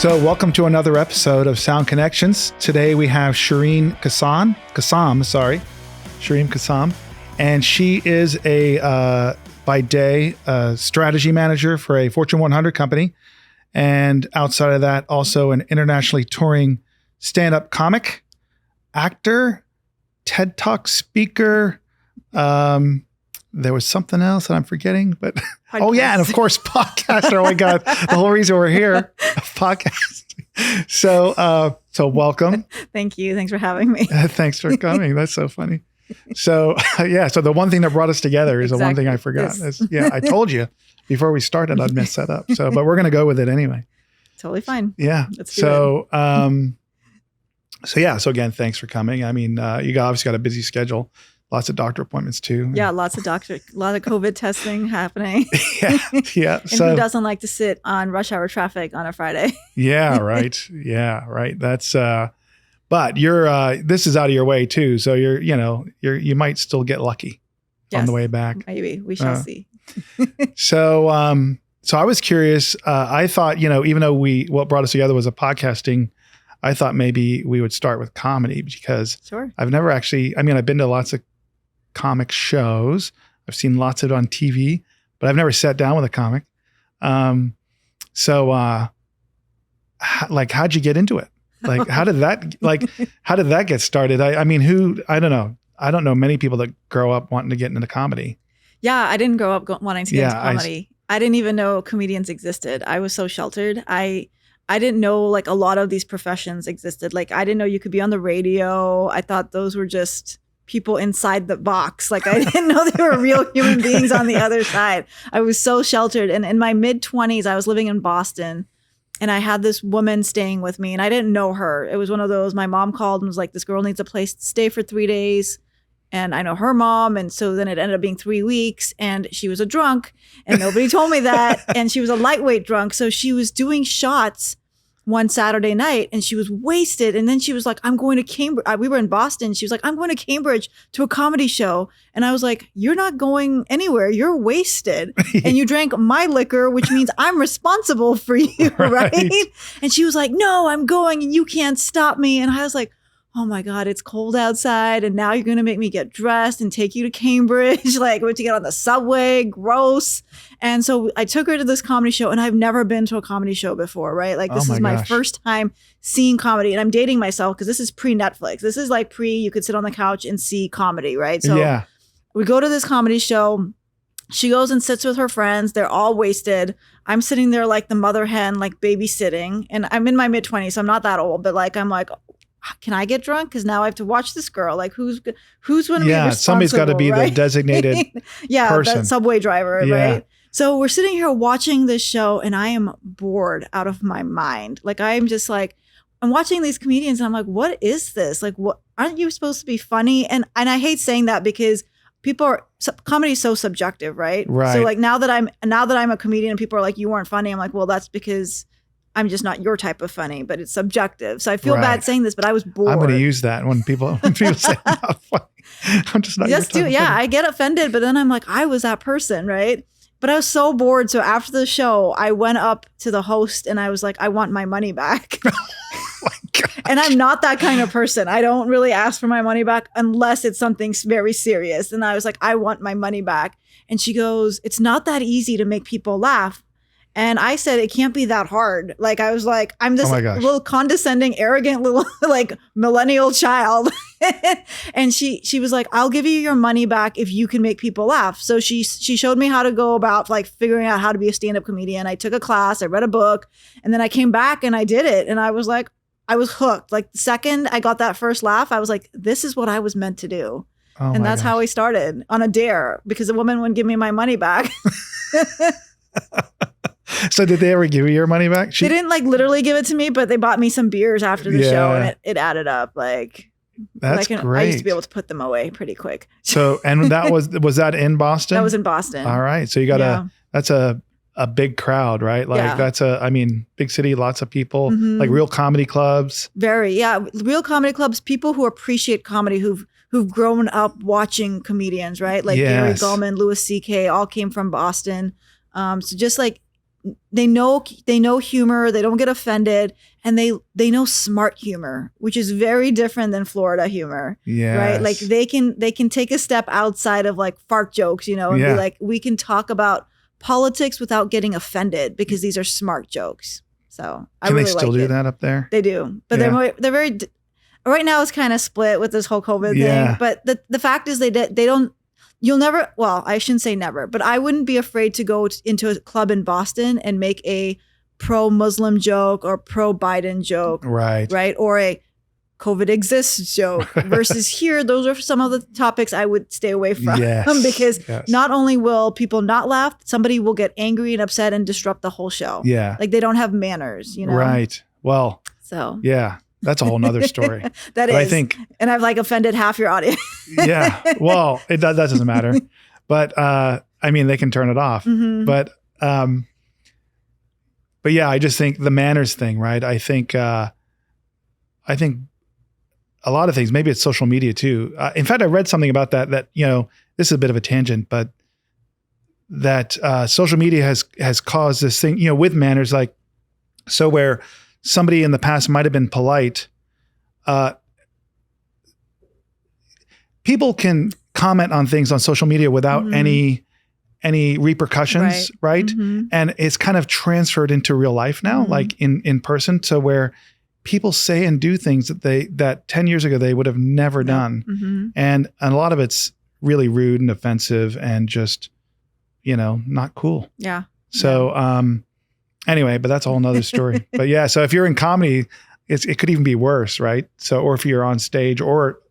So welcome to another episode of Sound Connections. Today we have Shereen Kassam, and she is by day, a strategy manager for a Fortune 100 company. And outside of that, also an internationally touring stand-up comic, actor, TED Talk speaker. There was something else that I'm forgetting, but and of course, podcaster. Oh my God, the whole reason we're here, podcasting. So welcome. Thank you. Thanks for having me. Thanks for coming. That's so funny. So so the one thing that brought us together is the one thing I forgot. Yes. I told you before we started I'd mess that up. So, but we're going to go with it anyway. Totally fine. Yeah. Let's do it. So again, thanks for coming. I mean, you obviously got a busy schedule. Lots of doctor appointments too. Yeah, a lot of COVID testing happening. Yeah. And who doesn't like to sit on rush hour traffic on a Friday? Yeah, right. Yeah, right. That's but you're this is out of your way too. So you might still get lucky on the way back. Maybe. We shall see. So I was curious. I thought, even though what brought us together was a podcasting, I thought maybe we would start with comedy because I've never actually, I've been to lots of comic shows. I've seen lots of it on TV, but I've never sat down with a comic. How'd you get into it? Like, how did that get started? I don't know. I don't know many people that grow up wanting to get into comedy. Yeah, I didn't grow up wanting to get into comedy. I didn't even know comedians existed. I was so sheltered. I didn't know like a lot of these professions existed. Like I didn't know you could be on the radio. I thought those were just people inside the box. Like I didn't know they were real human beings on the other side. I was so sheltered. And in my mid-20s, I was living in Boston and I had this woman staying with me and I didn't know her. It was one of those, my mom called and was like, this girl needs a place to stay for 3 days. And I know her mom. And so then it ended up being 3 weeks and she was a drunk and nobody told me that. And she was a lightweight drunk. So she was doing shots one Saturday night and she was wasted. And then she was like, I'm going to Cambridge. We were in Boston. She was like, I'm going to Cambridge to a comedy show. And I was like, you're not going anywhere. You're wasted. And you drank my liquor, which means I'm responsible for you. Right. And she was like, no, I'm going and you can't stop me. And I was like, oh my God, it's cold outside. And now you're going to make me get dressed and take you to Cambridge. Like we have to get on the subway, gross. And so I took her to this comedy show and I've never been to a comedy show before, right? Like this is my first time seeing comedy and I'm dating myself because this is pre-Netflix. This is like you could sit on the couch and see comedy, right? So we go to this comedy show. She goes and sits with her friends. They're all wasted. I'm sitting there like the mother hen, like babysitting. And I'm in my mid-20s, so I'm not that old, but like, I'm like, can I get drunk? Because now I have to watch this girl. Like who's going to be responsible? Somebody's got to be the designated person. The subway driver, right? So we're sitting here watching this show and I am bored out of my mind. Like I'm just like, I'm watching these comedians and I'm like, what is this? Like, what aren't you supposed to be funny? And I hate saying that because comedy is so subjective, right? Right. So like now that I'm a comedian and people are like, you weren't funny. I'm like, well, that's because I'm just not your type of funny, but it's subjective. So I feel bad saying this, but I was bored. I'm going to use that when people say I'm not funny. I'm just not your type of funny. I get offended, but then I'm like, I was that person, right? But I was so bored. So after the show, I went up to the host and I was like, I want my money back. Oh my gosh. And I'm not that kind of person. I don't really ask for my money back unless it's something very serious. And I was like, I want my money back. And she goes, it's not that easy to make people laugh. And I said, it can't be that hard. Like, I was like, I'm this little condescending, arrogant little like millennial child. And she was like, I'll give you your money back if you can make people laugh. So she showed me how to go about like figuring out how to be a stand-up comedian. I took a class, I read a book, and then I came back and I did it. And I was like, I was hooked. Like the second I got that first laugh, I was like, this is what I was meant to do. And that's how I started on a dare because the woman wouldn't give me my money back. So did they ever give you your money back? They didn't like literally give it to me, but they bought me some beers after the show and it added up. Like that's great. I used to be able to put them away pretty quick. So, and that was that in Boston? That was in Boston. All right. So you got that's a big crowd, right? Like that's big city, lots of people, like real comedy clubs. Real comedy clubs, people who appreciate comedy, who've grown up watching comedians, right? Like Gary Gulman, Louis C.K. all came from Boston. So just like they know humor, they don't get offended, and they know smart humor, which is very different than Florida humor. Yes. Right? Like they can take a step outside of like fart jokes, and be like, we can talk about politics without getting offended because these are smart jokes. So I really like it. Can they still do that up there? They do, but they're very. Right now, it's kind of split with this whole COVID thing. But the fact is, they don't. You'll never. Well, I shouldn't say never, but I wouldn't be afraid to go into a club in Boston and make a pro-Muslim joke or pro-Biden joke, right, or a COVID exists joke. Versus here, those are some of the topics I would stay away from because not only will people not laugh, somebody will get angry and upset and disrupt the whole show. Yeah, like they don't have manners, Right. Well. So. Yeah. That's a whole nother story. But I think, and I've like offended half your audience. Well, that doesn't matter. But I mean, they can turn it off. Mm-hmm. But yeah, I just think the manners thing, right? I think a lot of things. Maybe it's social media too. In fact, I read something about that. This is a bit of a tangent, but that social media has caused this thing, with manners, like so where somebody in the past might have been polite. People can comment on things on social media without any repercussions, right? Mm-hmm. And it's kind of transferred into real life now, like in person. So where people say and do things that 10 years ago they would have never done. Mm-hmm. And a lot of it's really rude and offensive and just, not cool. Yeah. So, anyway, but that's a whole nother story. But yeah, so if you're in comedy, it could even be worse, right? So, or if you're on stage or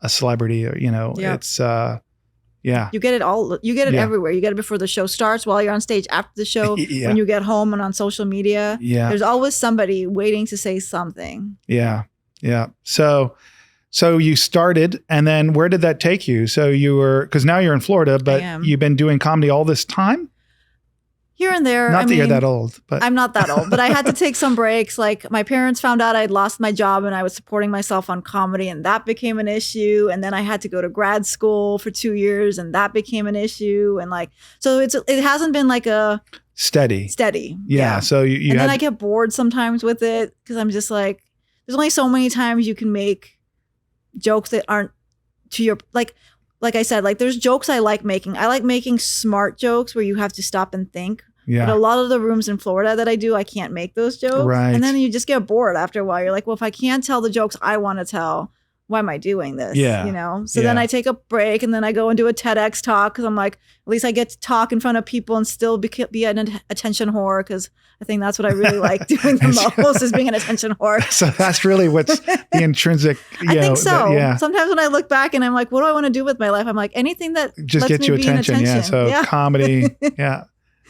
a celebrity, or, it's, You get it all. You get it everywhere. You get it before the show starts, while you're on stage, after the show, when you get home and on social media. Yeah. There's always somebody waiting to say something. Yeah. Yeah. So you started, and then where did that take you? So because now you're in Florida, but you've been doing comedy all this time? Here and there. Not that you're that old, but I'm not that old, but I had to take some breaks. Like my parents found out I'd lost my job and I was supporting myself on comedy, and that became an issue. And then I had to go to grad school for 2 years, and that became an issue. And so it hasn't been like a steady. Yeah. So and then I get bored sometimes with it because I'm just like, there's only so many times you can make jokes that aren't to your like I said, like there's jokes I like making. I like making smart jokes where you have to stop and think. Yeah. But a lot of the rooms in Florida that I do, I can't make those jokes. Right. And then you just get bored after a while. You're like, well, if I can't tell the jokes I want to tell, why am I doing this? Yeah. So then I take a break, and then I go and do a TEDx talk because I'm like, at least I get to talk in front of people and still be an attention whore, because I think that's what I really like doing the most is being an attention whore. So that's really what's the intrinsic. I think so. Sometimes when I look back and I'm like, what do I want to do with my life? I'm like, anything that just gets you attention. Yeah. So comedy. Yeah.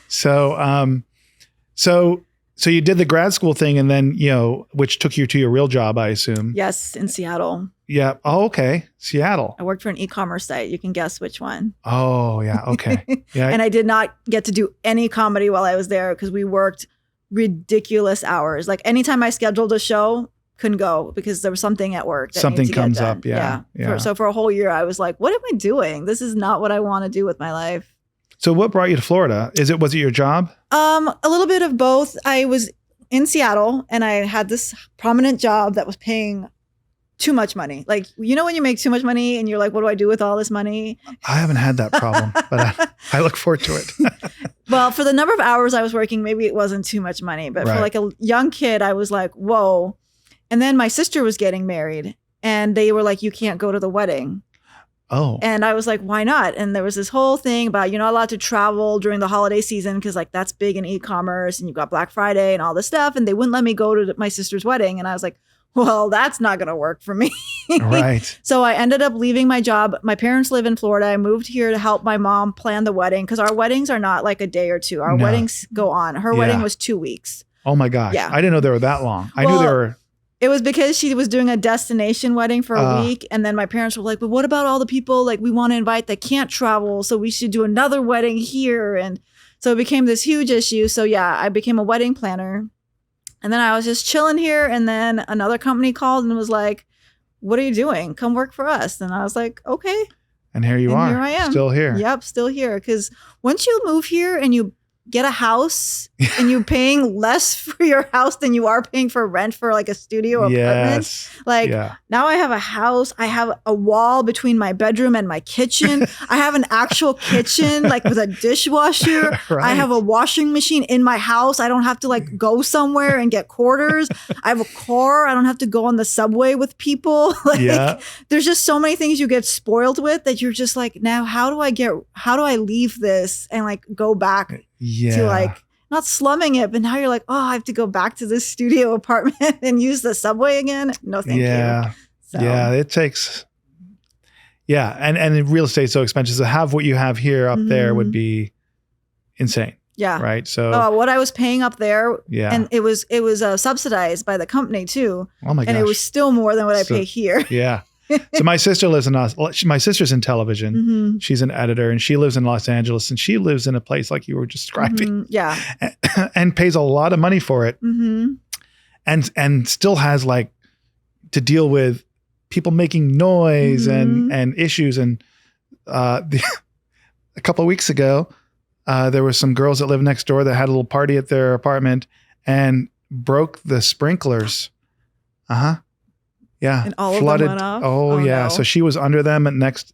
So you did the grad school thing, and then, which took you to your real job, I assume. Yes, in Seattle. Yeah. Oh, okay. Seattle. I worked for an e-commerce site. You can guess which one. Oh, yeah. Okay. Yeah. And I did not get to do any comedy while I was there because we worked ridiculous hours. Like anytime I scheduled a show, couldn't go because there was something at work. Something comes up. Yeah. So for a whole year, I was like, what am I doing? This is not what I want to do with my life. So what brought you to Florida? Was it your job? A little bit of both. I was in Seattle, and I had this prominent job that was paying too much money. Like, when you make too much money and you're like, what do I do with all this money? I haven't had that problem, but I look forward to it. Well, for the number of hours I was working, maybe it wasn't too much money, but for like a young kid, I was like, whoa. And then my sister was getting married, and they were like, you can't go to the wedding. Oh. And I was like, why not? And there was this whole thing about you're not allowed to travel during the holiday season because like that's big in e-commerce, and you've got Black Friday and all this stuff. And they wouldn't let me go to my sister's wedding. And I was like, well, that's not going to work for me. Right. So I ended up leaving my job. My parents live in Florida. I moved here to help my mom plan the wedding because our weddings are not like a day or two. Our weddings go on. Her wedding was 2 weeks. Oh my gosh. Yeah. I didn't know they were that long. I knew they were. It was because she was doing a destination wedding for a week. And then my parents were like, but what about all the people like we want to invite that can't travel? So we should do another wedding here. And so it became this huge issue. So yeah, I became a wedding planner. And then I was just chilling here. And then another company called and was like, what are you doing? Come work for us. And I was like, okay. And here you are. Here I am. Still here. Yep, still here. Because once you move here and you get a house and you're paying less for your house than you are paying for rent for like a studio apartment. Like now I have a house. I have a wall between my bedroom and my kitchen. I have an actual kitchen like with a dishwasher. Right. I have a washing machine in my house. I don't have to like go somewhere and get quarters. I have a car. I don't have to go on the subway with people. Like there's just so many things you get spoiled with that you're just like, now how do I leave this and like go back to like not slumming it, but now you're like, oh, I have to go back to this studio apartment and use the subway again. No, thank you. So. Yeah, it takes. Yeah, and real estate's so expensive. To have what you have here up there would be insane. Yeah. Right. So what I was paying up there, and it was subsidized by the company too. Oh my gosh. And it was still more than what I pay here. Yeah. So my sister lives my sister's in television. Mm-hmm. She's an editor and she lives in Los Angeles and she lives in a place like you were describing. Mm-hmm. Yeah. And pays a lot of money for it. Mm-hmm. And still has like to deal with people making noise and issues. And a couple of weeks ago, there were some girls that live next door that had a little party at their apartment and broke the sprinklers. Yeah. And all flooded. Of them went off? Oh yeah. No. So she was under them and next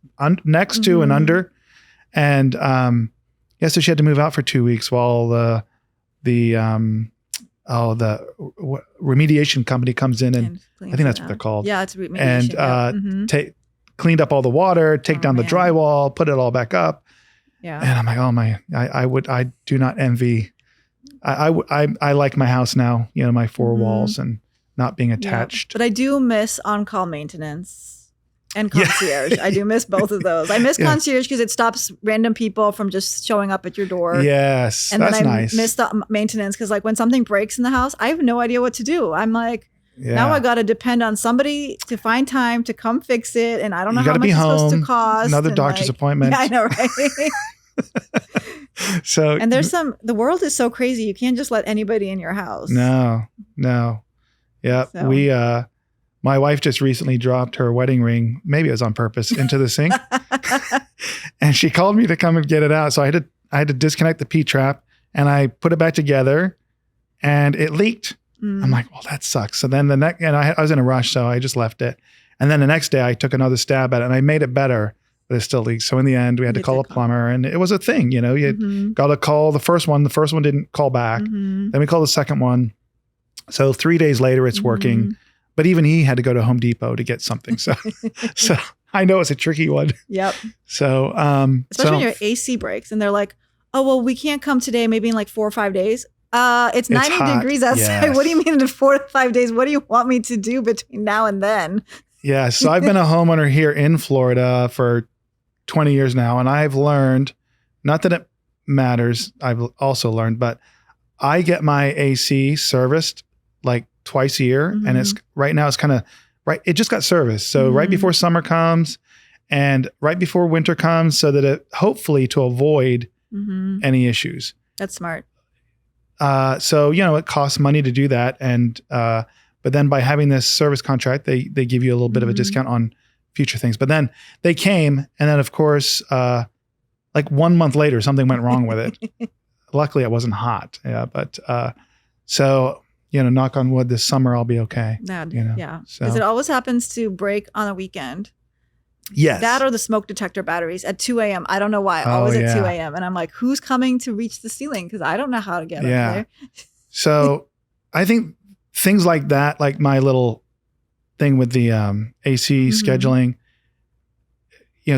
to and under. And so she had to move out for 2 weeks while the remediation company comes in and I think that's what they're called. Yeah, it's remediation. And cleaned up all the water, take down the drywall, put it all back up. Yeah. And I'm like, oh my, I do not envy. I like my house now, my four walls and not being attached. Yeah. But I do miss on-call maintenance and concierge. I do miss both of those. I miss concierge because it stops random people from just showing up at your door. Yes, and that's then I nice. miss the maintenance because like when something breaks in the house, I have no idea what to do. I'm like, now I got to depend on somebody to find time to come fix it. And I don't know how much it's supposed to cost. Another doctor's appointment. Yeah, I know, right? And there's the world is so crazy. You can't just let anybody in your house. No. Yeah. So. My wife just recently dropped her wedding ring. Maybe it was on purpose into the sink and she called me to come and get it out. So I had to disconnect the P-trap and I put it back together and it leaked. I'm like, well, that sucks. So then I was in a rush. So I just left it. And then the next day I took another stab at it and I made it better, but it still leaks. So in the end we had to call a plumber and it was a thing, you got to call the first one. The first one didn't call back. Then we called the second one. So 3 days later it's working, but even he had to go to Home Depot to get something. So I know it's a tricky one. Yep. So, especially when your AC breaks and they're like, oh, well, we can't come today. Maybe in like 4 or 5 days. It's 90 degrees outside. Yes. What do you mean in 4 to 5 days? What do you want me to do between now and then? Yeah. So I've been a homeowner here in Florida for 20 years now. And I've learned, not that it matters, I've also learned, but I get my AC serviced like twice a year. And it's right now it's kind of right. It just got serviced. So right before summer comes and right before winter comes so that it hopefully to avoid any issues. That's smart. So, it costs money to do that. And, but then by having this service contract, they give you a little bit of a discount on future things. But then they came and then of course, like 1 month later, something went wrong with it. Luckily it wasn't hot. Yeah. But, so, knock on wood, this summer I'll be okay. Yeah. Because it always happens to break on a weekend. Yes. That or the smoke detector batteries at 2 a.m. I don't know why. Always at 2 a.m. And I'm like, who's coming to reach the ceiling? Because I don't know how to get up there. So I think things like that, like my little thing with the AC scheduling,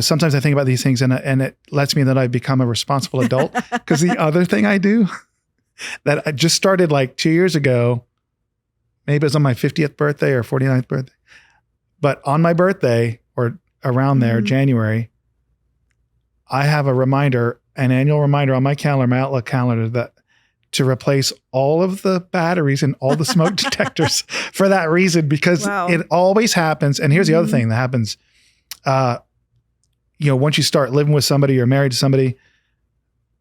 sometimes I think about these things and it lets me that I've become a responsible adult. Because the other thing I do that I just started like 2 years ago, maybe it was on my 50th birthday or 49th birthday, but on my birthday or around there, January, I have an annual reminder on my calendar, my Outlook calendar, that to replace all of the batteries and all the smoke detectors for that reason, because it always happens. And here's the other thing that happens. Once you start living with somebody or married to somebody,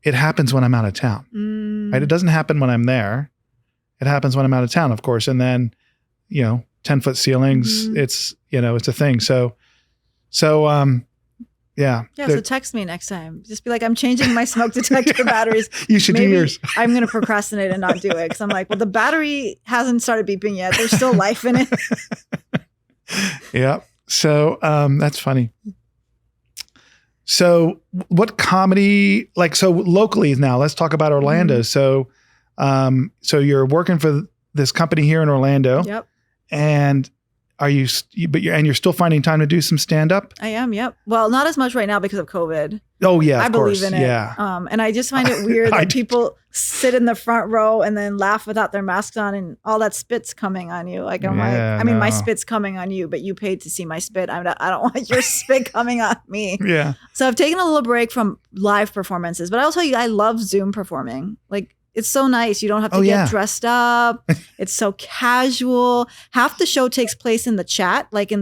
it happens when I'm out of town, right? It doesn't happen when I'm there. It happens when I'm out of town, of course. And then, 10-foot ceilings, it's, it's a thing. So Yeah. Yeah. So text me next time. Just be like, I'm changing my smoke detector batteries. You should do yours. I'm going to procrastinate and not do it. Cause I'm like, well, the battery hasn't started beeping yet. There's still life in it. Yeah. So that's funny. So what comedy, like, so locally now, let's talk about Orlando. Mm-hmm. So you're working for this company here in Orlando. Yep. And you're still finding time to do some stand up? I am. Yep. Well, not as much right now because of COVID. Oh yeah. I believe in it. Yeah. And I just find it weird that people sit in the front row and then laugh without their masks on and all that spit's coming on you. Like my spit's coming on you, but you paid to see my spit. I don't want your spit coming on me. Yeah. So I've taken a little break from live performances, but I'll tell you, I love Zoom performing. Like, it's so nice. You don't have to get dressed up. It's so casual. Half the show takes place in the chat. Like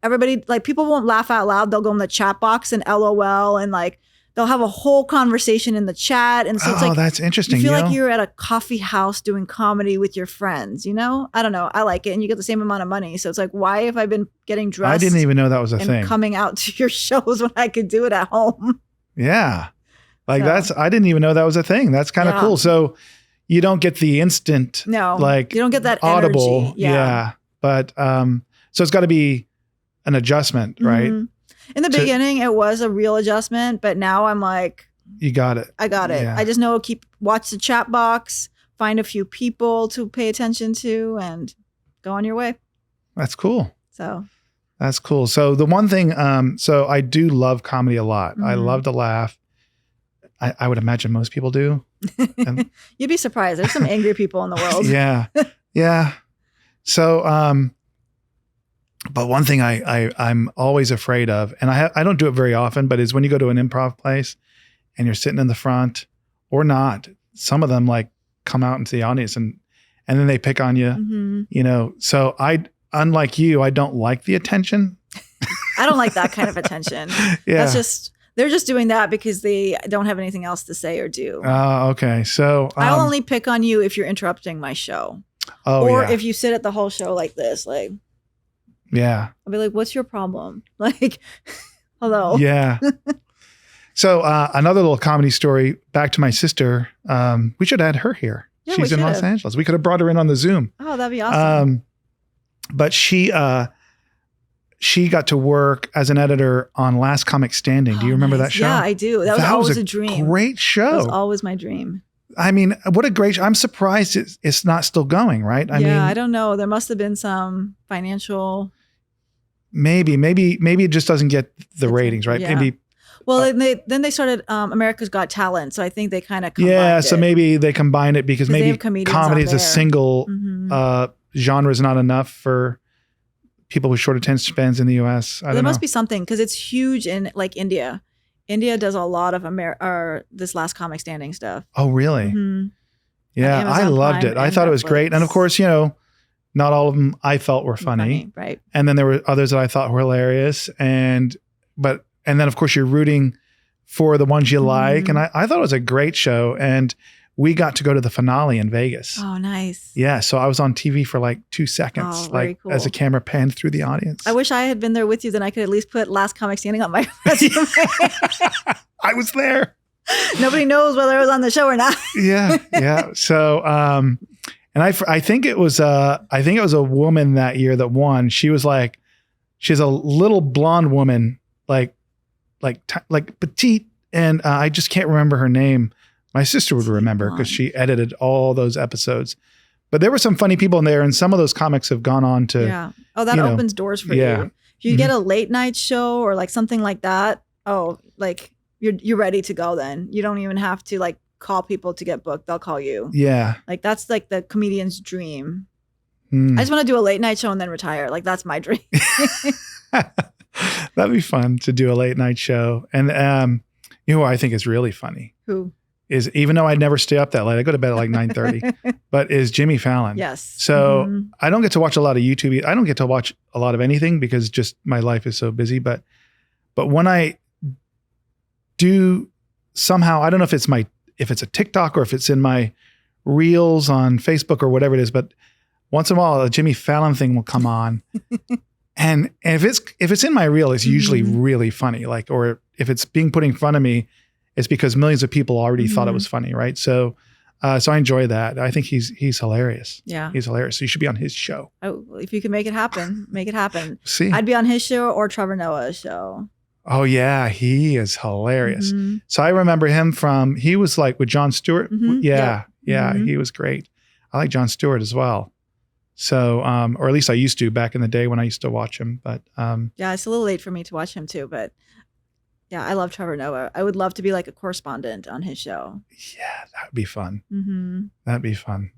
everybody, like people won't laugh out loud. They'll go in the chat box and LOL and like they'll have a whole conversation in the chat. And so it's like, that's interesting. You feel like you're at a coffee house doing comedy with your friends, you know? I don't know. I like it. And you get the same amount of money. So it's like, why have I been getting dressed? I didn't even know that was a thing. Coming out to your shows when I could do it at home. Yeah. Like I didn't even know that was a thing. That's kind of cool. So you don't get the instant, you don't get that audible. Energy. Yeah. But, so it's got to be an adjustment, right? Mm-hmm. In the beginning, it was a real adjustment, but now I'm like, you got it. I got it. Yeah. I just know, watch the chat box, find a few people to pay attention to and go on your way. That's cool. So that's cool. So the one thing, so I do love comedy a lot. Mm-hmm. I love to laugh. I would imagine most people do. And you'd be surprised. There's some angry people in the world. Yeah. Yeah. So, but one thing I'm always afraid of, and I don't do it very often, but is when you go to an improv place and you're sitting in the front or not, some of them like come out into the audience and then they pick on you, you know? So unlike you, I don't like the attention. I don't like that kind of attention. Yeah. They're just doing that because they don't have anything else to say or do. Okay. So I'll only pick on you if you're interrupting my show. Or if you sit at the whole show like this, like, yeah. I'll be like, what's your problem? Like, hello. Yeah. So another little comedy story, back to my sister. We should have had her here. Yeah, she's in Los Angeles. We could have brought her in on the Zoom. Oh, that'd be awesome. But she got to work as an editor on Last Comic Standing. Do you remember that show? Yeah, I do. That was always a dream. Great show. That was always my dream. I mean, what a great show. I'm surprised it's not still going, right? I mean, I don't know. There must have been some financial. Maybe it just doesn't get the ratings, right? Yeah. Maybe. Well, then they started America's Got Talent. So I think they kind of combined it. So maybe they combine it because maybe comedy is a single genre is not enough for people with short attention spans in the US. There must be something because it's huge in like India. India does a lot of this Last Comic Standing stuff. Oh, really? Mm-hmm. Yeah, I loved it. I thought it was great. And of course, not all of them I felt were funny. Right. And then there were others that I thought were hilarious. And then of course you're rooting for the ones you like. And I thought it was a great show. And we got to go to the finale in Vegas. Oh, nice. Yeah. So I was on TV for like 2 seconds, cool. As a camera panned through the audience. I wish I had been there with you. Then I could at least put Last Comic Standing on my resume. I was there. Nobody knows whether I was on the show or not. Yeah. So, and I think it was a woman that year that won. She was like, she's a little blonde woman, like petite. And I just can't remember her name. My sister would remember because she edited all those episodes. But there were some funny people in there, and some of those comics have gone on to. Yeah. Oh, that opens doors for you. If you get a late night show or like something like that, like you're ready to go then. You don't even have to like call people to get booked. They'll call you. Yeah. Like that's like the comedian's dream. I just want to do a late night show and then retire. Like that's my dream. That'd be fun to do a late night show. And who I think is really funny. Who? Is even though I never stay up that late, I go to bed at like 9:30, but is Jimmy Fallon. Yes. So I don't get to watch a lot of YouTube. I don't get to watch a lot of anything because just my life is so busy. But when I do somehow, I don't know if it's a TikTok or if it's in my reels on Facebook or whatever it is, but once in a while a Jimmy Fallon thing will come on. And if it's in my reel, it's usually really funny. Like, or if it's being put in front of me, it's because millions of people already thought it was funny, right? So I enjoy that. I think he's hilarious. Yeah. He's hilarious. So you should be on his show. Oh, if you can make it happen, make it happen. See? I'd be on his show or Trevor Noah's show. Oh yeah, he is hilarious. So I remember him he was like with Jon Stewart. Yeah. He was great. I like Jon Stewart as well. So, or at least I used to back in the day when I used to watch him. But yeah, it's a little late for me to watch him too. But yeah, I love Trevor Noah. I would love to be like a correspondent on his show. Yeah, that would be fun. That'd be fun.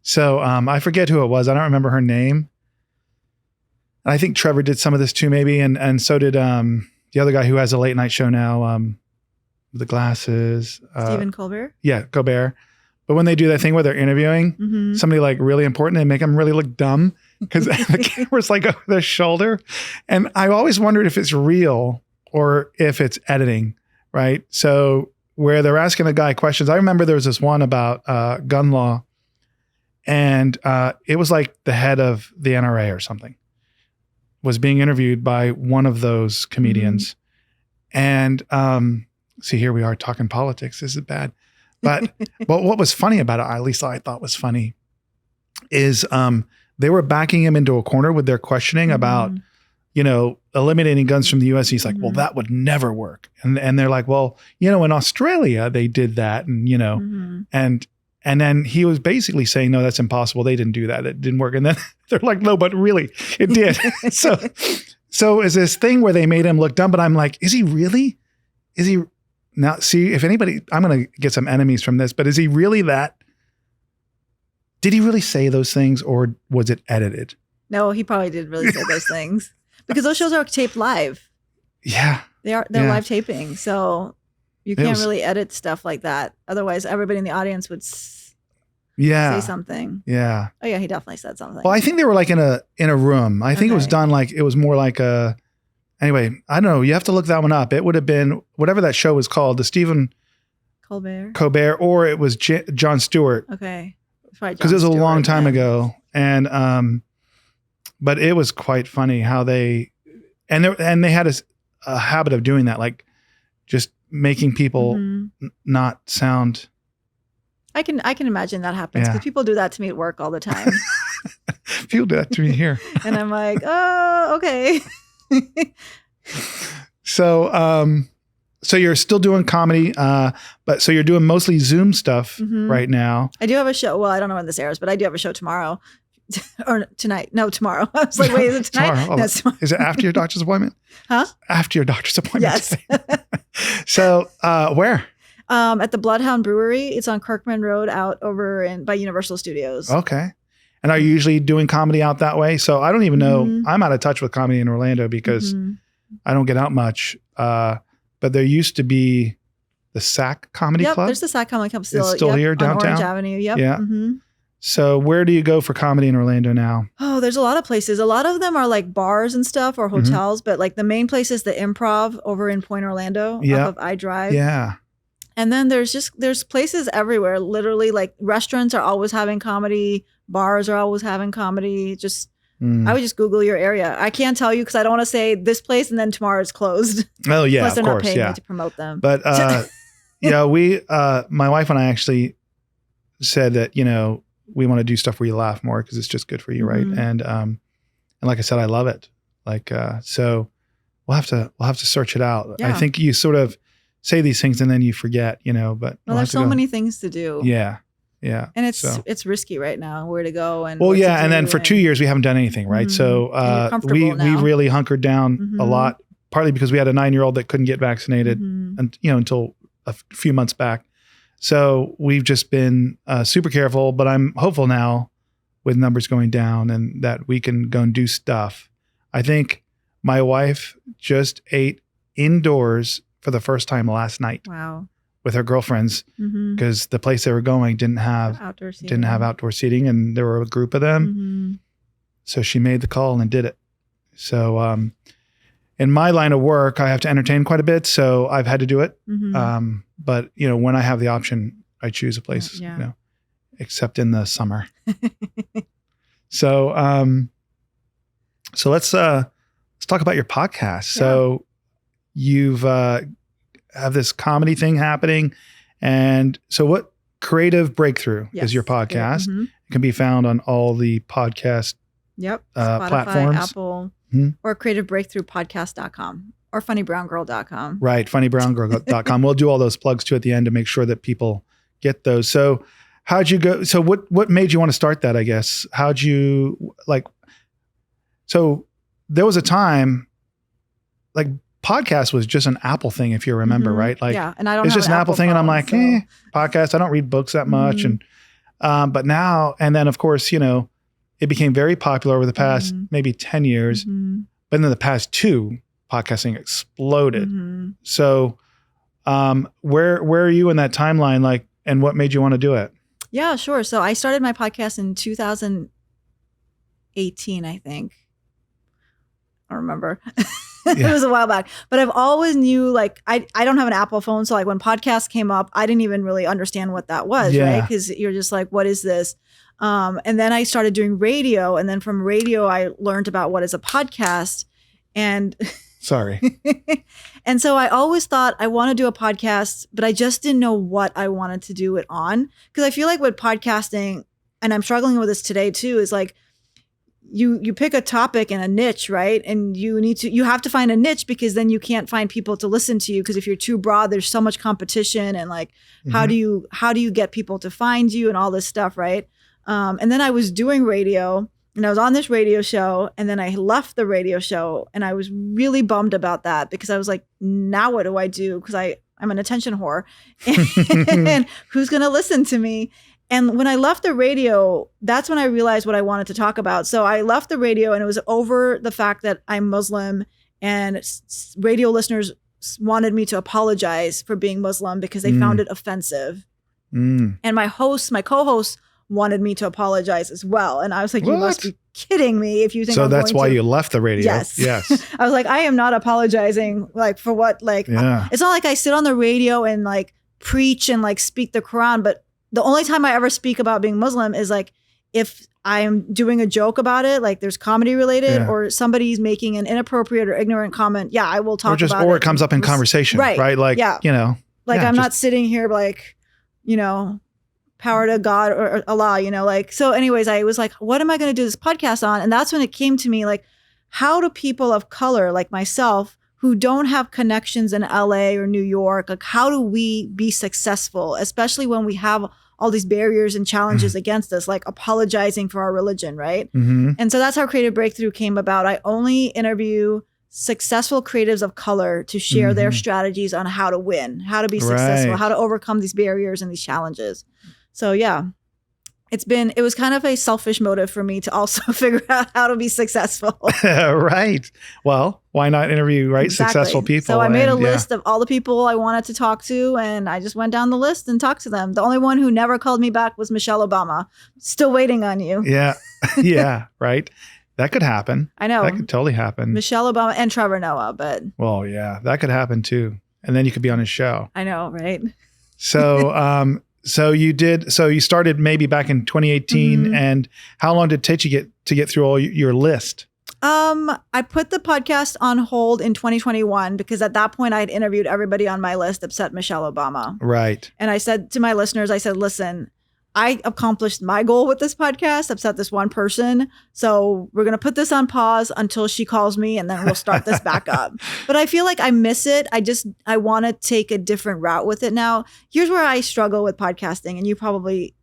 So I forget who it was. I don't remember her name. I think Trevor did some of this too, maybe, and so did the other guy who has a late night show now, with the glasses. Stephen Colbert? Yeah, Colbert. But when they do that thing where they're interviewing somebody like really important, they make them really look dumb because the camera's like over their shoulder. And I always wondered if it's real or if it's editing, right? So where they're asking the guy questions. I remember there was this one about gun law, and it was like the head of the NRA or something was being interviewed by one of those comedians. And see, here we are talking politics. This is bad. But what was funny about it, at least I thought was funny, is they were backing him into a corner with their questioning about, eliminating guns from the U.S. He's like, well, that would never work. And they're like, well, in Australia, they did that. And, and then he was basically saying, no, that's impossible. They didn't do that. It didn't work. And then they're like, no, but really, it did. So is this thing where they made him look dumb, but I'm like, is he really? Is he? Now, see, if anybody, I'm going to get some enemies from this, but is he really that? Did he really say those things or was it edited? No, he probably did really say those things because those shows are taped live. Yeah. They're live taping. So you can't really edit stuff like that. Otherwise, everybody in the audience would say something. Yeah. Oh yeah, he definitely said something. Well, I think they were like in a room. I think it was done like, it was more like a, anyway, I don't know. You have to look that one up. It would have been whatever that show was called, the Stephen Colbert, or it was Jon Stewart. Okay. Because it was a long time ago. And, but it was quite funny how they had a habit of doing that, like just making people not sound. I can imagine that happens because people do that to me at work all the time. People do that to me here. And I'm like, oh, okay. So you're still doing comedy, but so you're doing mostly Zoom stuff right now. I do have a show. Well, I don't know when this airs, but I do have a show tomorrow or tonight. No, tomorrow. I was like, wait, is it tonight? Tomorrow. No, it's tomorrow. Is it after your doctor's appointment? Huh? After your doctor's appointment. Yes. So where? At the Bloodhound Brewery. It's on Kirkman Road out over by Universal Studios. Okay. And are you usually doing comedy out that way? So I don't even know. I'm out of touch with comedy in Orlando because I don't get out much. But there used to be the SAC Comedy Club. There's the SAC Comedy Club still. It's still here downtown? On Orange Avenue. Yep. Yeah. So where do you go for comedy in Orlando now? Oh, there's a lot of places. A lot of them are like bars and stuff or hotels, but like the main place is the Improv over in Point Orlando off of iDrive. Yeah. And then there's places everywhere. Literally, like restaurants are always having comedy. Bars are always having comedy. I would just Google your area. I can't tell you because I don't want to say this place and then tomorrow it's closed. Oh yeah, Plus they're of course, not paying me to promote them. But my wife and I actually said that we want to do stuff where you laugh more because it's just good for you, right? And like I said, I love it. Like so, we'll have to search it out. Yeah. I think you sort of say these things and then you forget, But there's so many things to do. Yeah. Yeah. And it's risky right now where to go and and then for 2 years we haven't done anything, right? So we really hunkered down a lot, partly because we had a 9-year-old that couldn't get vaccinated and until a few months back. So we've just been super careful, but I'm hopeful now with numbers going down and that we can go and do stuff. I think my wife just ate indoors for the first time last night. Wow. With her girlfriends because the place they were going didn't have outdoor seating and there were a group of them. So she made the call and did it. So in my line of work, I have to entertain quite a bit. So I've had to do it. But when I have the option, I choose a place, except in the summer. So let's talk about your podcast. So you've have this comedy thing happening. And so what Creative Breakthrough is your podcast. Mm-hmm. It can be found on all the podcast Spotify, platforms. Apple, or creativebreakthroughpodcast.com or funnybrown.girl.com. Right, funnybrown.girl.com. We'll do all those plugs too at the end to make sure that people get those. So how'd you go? So what made you want to start that, I guess? How'd you so there was a time like podcast was just an Apple thing, if you remember, right? Like, and I don't. It's just an Apple thing, and I'm like, podcast. I don't read books that much, and but now, and then of course, it became very popular over the past maybe 10 years, but in the past 2, podcasting exploded. So, where are you in that timeline, like, and what made you want to do it? Yeah, sure. So I started my podcast in 2018, I think. I don't remember. It was a while back, but I've always knew, like, I don't have an Apple phone. So like when podcasts came up, I didn't even really understand what that was, right? Because you're just like, what is this? And then I started doing radio. And then from radio, I learned about what is a podcast. And sorry. And so I always thought I want to do a podcast, but I just didn't know what I wanted to do it on. Because I feel like with podcasting, and I'm struggling with this today too, is like, you pick a topic and a niche, right? And you have to find a niche, because then you can't find people to listen to you, because if you're too broad, there's so much competition, and like how do you get people to find you and all this stuff, right? And then I was doing radio, and I was on this radio show, and then I left the radio show, and I was really bummed about that, because I was like, now what do I do? Because I'm an attention whore, and who's gonna listen to me? And when I left the radio, that's when I realized what I wanted to talk about. So I left the radio, and it was over the fact that I'm Muslim, and radio listeners wanted me to apologize for being Muslim because they found it offensive. And my co-host wanted me to apologize as well. And I was like, you must be kidding me if you think so. That's why you left the radio. Yes. I was like, I am not apologizing, like, for what, like, it's not like I sit on the radio and like preach and like speak the Quran, but the only time I ever speak about being Muslim is like if I'm doing a joke about it, like there's comedy related, or somebody's making an inappropriate or ignorant comment. Yeah, I will talk about it. Or it comes up in conversation, right? Like, like I'm not sitting here like, power to God or Allah, like, so anyways, I was like, what am I going to do this podcast on? And that's when it came to me, like, how do people of color like myself who don't have connections in LA or New York, like, how do we be successful, especially when we have all these barriers and challenges against us, like apologizing for our religion, right? And so that's how Creative Breakthrough came about. I only interview successful creatives of color to share their strategies on how to win, how to be successful, how to overcome these barriers and these challenges. So yeah, it was kind of a selfish motive for me to also figure out how to be successful. Right. Well, why not interview successful people? So I made a list of all the people I wanted to talk to, and I just went down the list and talked to them. The only one who never called me back was Michelle Obama. Still waiting on you. Yeah. Yeah. Right. That could happen. I know. That could totally happen. Michelle Obama and Trevor Noah, but. Well, yeah, that could happen too. And then you could be on his show. I know, right? So, So you started maybe back in 2018, and how long did it take you to get through all your list? I put the podcast on hold in 2021 because at that point I had interviewed everybody on my list except Michelle Obama. Right. And I said to my listeners, listen, I accomplished my goal with this podcast, except this one person. So we're going to put this on pause until she calls me, and then we'll start this back up. But I feel like I miss it. I want to take a different route with it now. Here's where I struggle with podcasting, and you probably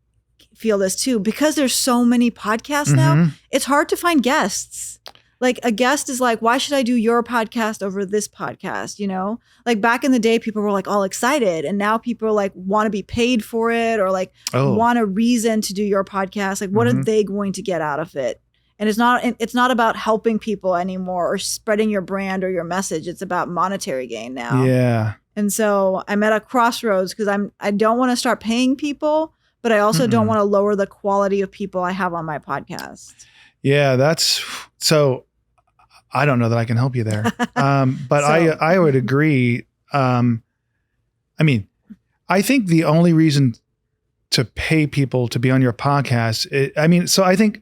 feel this too. Because there's so many podcasts now, it's hard to find guests. Like a guest is like, why should I do your podcast over this podcast? Like back in the day, people were like all excited, and now people like want to be paid for it, or like want a reason to do your podcast. Like, what are they going to get out of it? And it's not about helping people anymore or spreading your brand or your message. It's about monetary gain now. Yeah. And so I'm at a crossroads because I don't want to start paying people, but I also don't want to lower the quality of people I have on my podcast. Yeah, that's so. I don't know that I can help you there. But I would agree. I mean, I think the only reason to pay people to be on your podcast, I think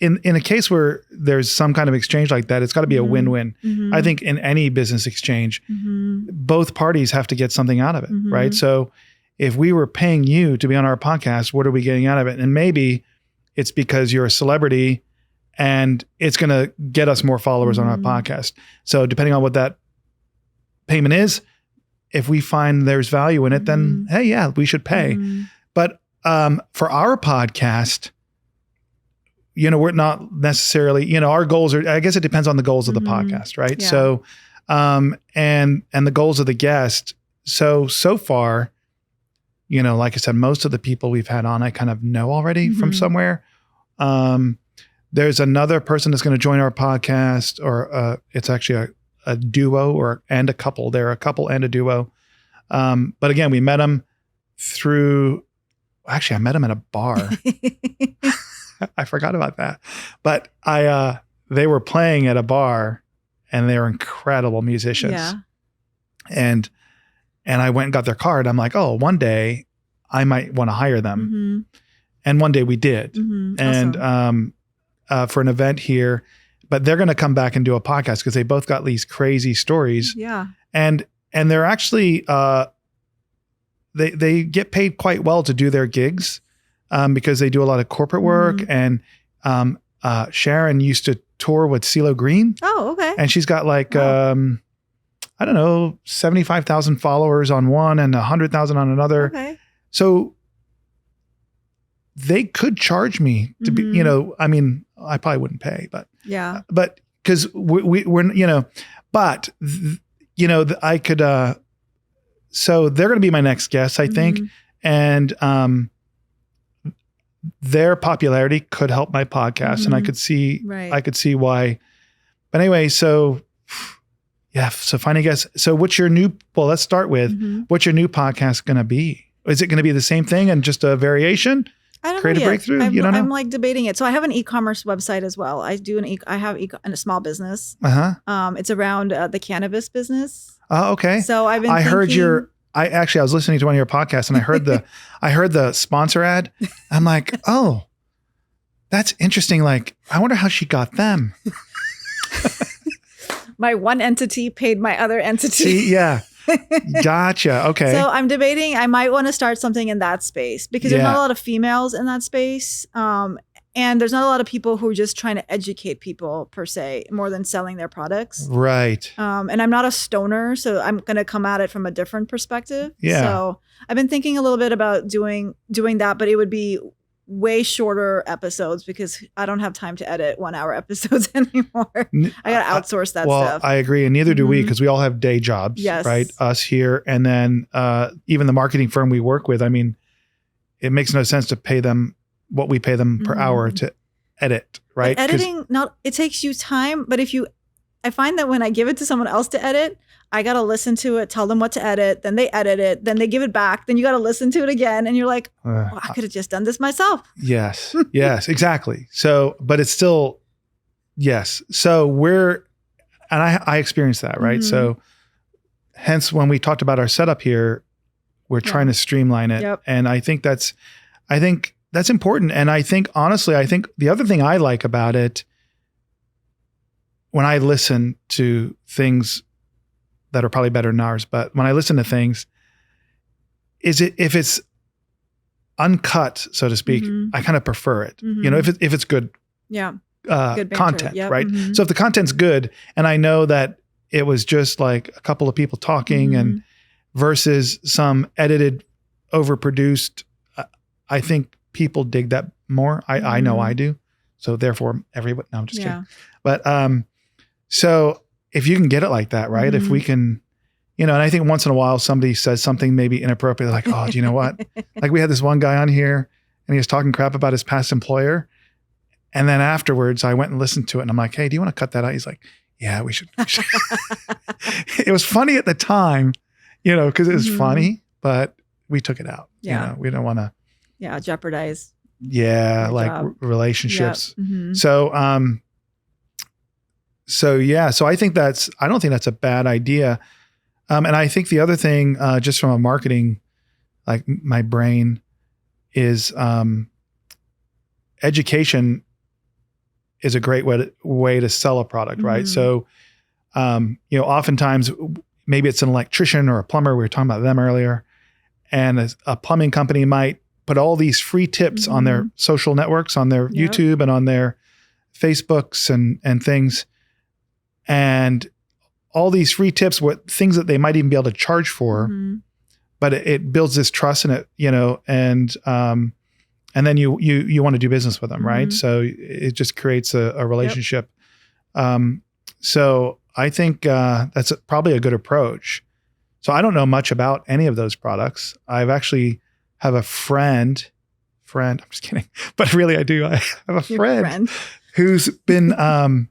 in a case where there's some kind of exchange like that, it's got to be a win-win. I think in any business exchange, both parties have to get something out of it, right? So if we were paying you to be on our podcast, what are we getting out of it? And maybe it's because you're a celebrity and it's going to get us more followers on our podcast. So depending on what that payment is, if we find there's value in it, then hey, yeah, we should pay. But for our podcast, we're not necessarily, our goals are, I guess it depends on the goals of the podcast, right? Yeah. So, and the goals of the guest. So far, like I said, most of the people we've had on, I kind of know already from somewhere. There's another person that's going to join our podcast, or it's actually a duo and a couple. They're a couple and a duo. But again, we met them I met them at a bar. I forgot about that. But they were playing at a bar and they were incredible musicians. Yeah. And I went and got their card. I'm like, oh, one day I might want to hire them. And one day we did. And awesome. For an event here, but they're going to come back and do a podcast because they both got these crazy stories. Yeah. And they're actually, they get paid quite well to do their gigs because they do a lot of corporate work. And Sharon used to tour with CeeLo Green. Oh, okay. And she's got like, I don't know, 75,000 followers on one and 100,000 on another. Okay. So they could charge me to be, I mean, I probably wouldn't pay, but yeah, but because we're, but I could, so they're going to be my next guest, I think. And, their popularity could help my podcast and I could see why, but anyway, so yeah. So finding guests. So let's start with, what's your new podcast going to be? Is it going to be the same thing and just a variation? I don't Creative know yet. breakthrough? You don't know? I'm like debating it. So I have an e-commerce website as well. I have a small business. It's around the cannabis business. Oh, okay. So I was listening to one of your podcasts and I heard the sponsor ad. I'm like, oh, that's interesting. Like, I wonder how she got them. My one entity paid my other entity. See, yeah. Gotcha. Okay. So I'm debating, I might want to start something in that space because there's not a lot of females in that space. And there's not a lot of people who are just trying to educate people per se, more than selling their products. Right. And I'm not a stoner, so I'm going to come at it from a different perspective. Yeah. So I've been thinking a little bit about doing that, but it would be way shorter episodes because I don't have time to edit 1 hour episodes anymore. I got to outsource that stuff. I agree. And neither do we, because we all have day jobs, right? Us here. And then even the marketing firm we work with, I mean, it makes no sense to pay them what we pay them per hour to edit, right? But editing, it takes you time, but I find that when I give it to someone else to edit, I got to listen to it, tell them what to edit, then they edit it, then they give it back, then you got to listen to it again. And you're like, I could have just done this myself. Yes, exactly. So, but it's still, yes. So I experienced that, right? So hence when we talked about our setup here, we're trying to streamline it. Yep. And I think that's important. And I think, honestly, the other thing I like about it, when I listen to things that are probably better than ours, but when I listen to things, if it's uncut, so to speak, I kind of prefer it. If it's good, good content, right? So if the content's good, and I know that it was just like a couple of people talking and versus some edited, overproduced, I think people dig that more. I know I do. So therefore everybody, no, I'm just kidding. But, so if you can get it like that, right? If we can, and I think once in a while somebody says something maybe inappropriate, like, oh, do you know what? Like we had this one guy on here and he was talking crap about his past employer. And then afterwards I went and listened to it and I'm like, hey, do you want to cut that out? He's like, yeah, we should. It was funny at the time, cause it was funny, but we took it out. Yeah. We don't want to. Yeah. Jeopardize. Yeah. Like relationships. Yep. So I think I don't think that's a bad idea. And I think the other thing, just from a marketing, like my brain is, education is a great way to sell a product, right? So, oftentimes maybe it's an electrician or a plumber. We were talking about them earlier, and a plumbing company might put all these free tips on their social networks, on their YouTube and on their Facebooks and things, and all these free tips, things that they might even be able to charge for, but it builds this trust in it, and then you want to do business with them, right? So it just creates a relationship. So I think that's probably a good approach. So I don't know much about any of those products. I've actually have a friend, I'm just kidding, but really I do. I have a friend who's been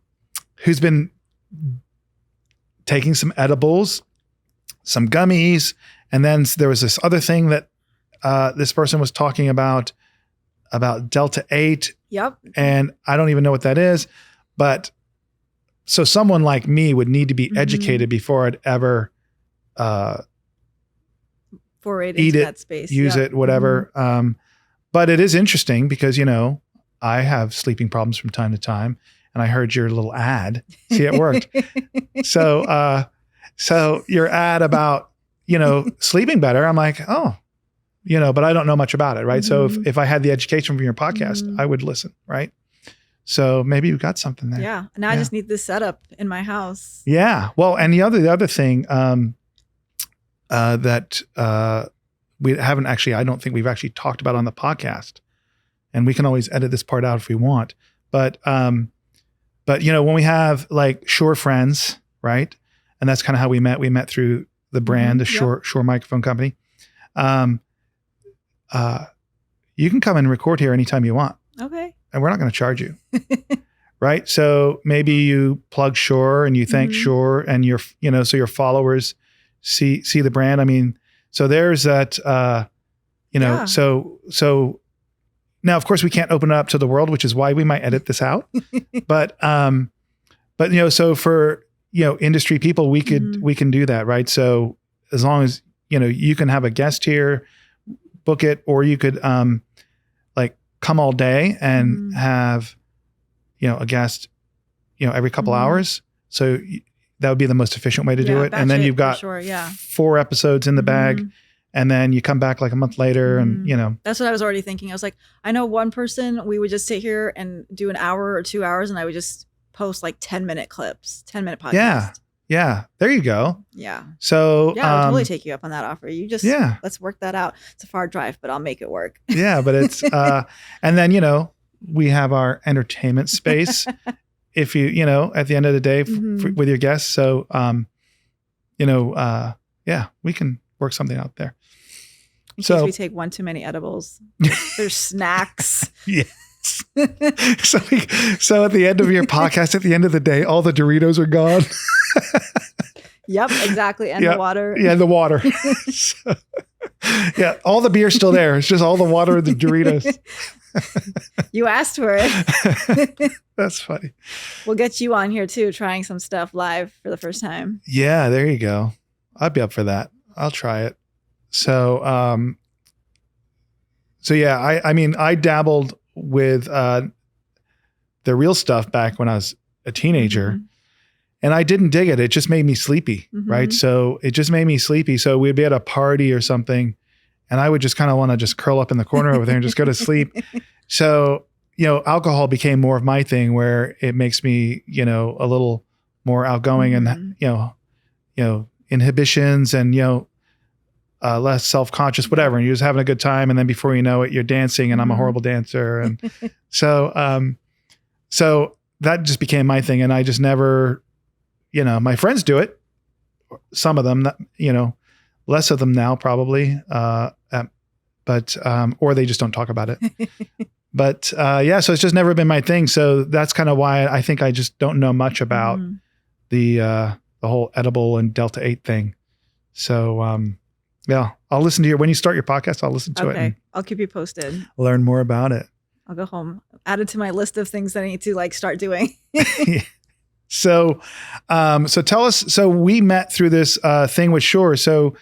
taking some edibles, some gummies, and then there was this other thing that this person was talking about Delta 8. Yep. And I don't even know what that is, but so someone like me would need to be educated before I'd ever forayed eat into it, that space, use it, whatever. But it is interesting because, I have sleeping problems from time to time, and I heard your little ad. See, it worked. So your ad about, sleeping better, I'm like, oh, but I don't know much about it, right? So if I had the education from your podcast, I would listen, right? So maybe you got something there. Yeah. Now I just need this setup in my house. Yeah. Well, and the other thing that we haven't actually, I don't think we've actually talked about on the podcast, and we can always edit this part out if we want. But when we have like Shure friends, right? And that's kind of how we met. We met through the brand, the Shure microphone company. You can come and record here anytime you want. Okay. And we're not going to charge you. Right. So maybe you plug Shure and you thank Shure, and so your followers see the brand. I mean, so there's that, so now of course we can't open it up to the world, which is why we might edit this out. but so for, industry people, we can do that. Right. So as long as, you can have a guest here, book it, or you could, come all day and have, a guest, every couple hours. So that would be the most efficient way to do it. And then you've got 4 episodes in the bag, and then you come back like a month later and, That's what I was already thinking. I was like, I know one person, we would just sit here and do an hour or 2 hours, and I would just post like 10-minute clips, 10-minute podcasts. Yeah. There you go. Yeah. So yeah, I'll totally take you up on that offer. You just, let's work that out. It's a far drive, but I'll make it work. Yeah, but it's, and then, we have our entertainment space if you, at the end of the day with your guests. So, we can work something out there. In case we take one too many edibles, there's snacks. Yes. So at the end of your podcast, at the end of the day, all the Doritos are gone. Yep, exactly. And the water. Yeah, the water. So, all the beer's still there. It's just all the water and the Doritos. You asked for it. That's funny. We'll get you on here too, trying some stuff live for the first time. Yeah, there you go. I'd be up for that. I'll try it. So, I dabbled with the real stuff back when I was a teenager, and I didn't dig it. It just made me sleepy, right? So it just made me sleepy. So we'd be at a party or something, and I would just kind of want to just curl up in the corner over there and just go to sleep. So, alcohol became more of my thing, where it makes me, a little more outgoing and, inhibitions and, less self-conscious, whatever. And you're just having a good time. And then before you know it, you're dancing, and I'm a horrible dancer. And so that just became my thing. And I just never, my friends do it. Some of them, less of them now probably. But or they just don't talk about it. But so it's just never been my thing. So that's kind of why I think I just don't know much about the whole edible and Delta 8 thing. So I'll listen to when you start your podcast, I'll listen to it. Okay, I'll keep you posted. Learn more about it. I'll go home, add it to my list of things that I need to start doing. So tell us. So we met through this thing with Shure. So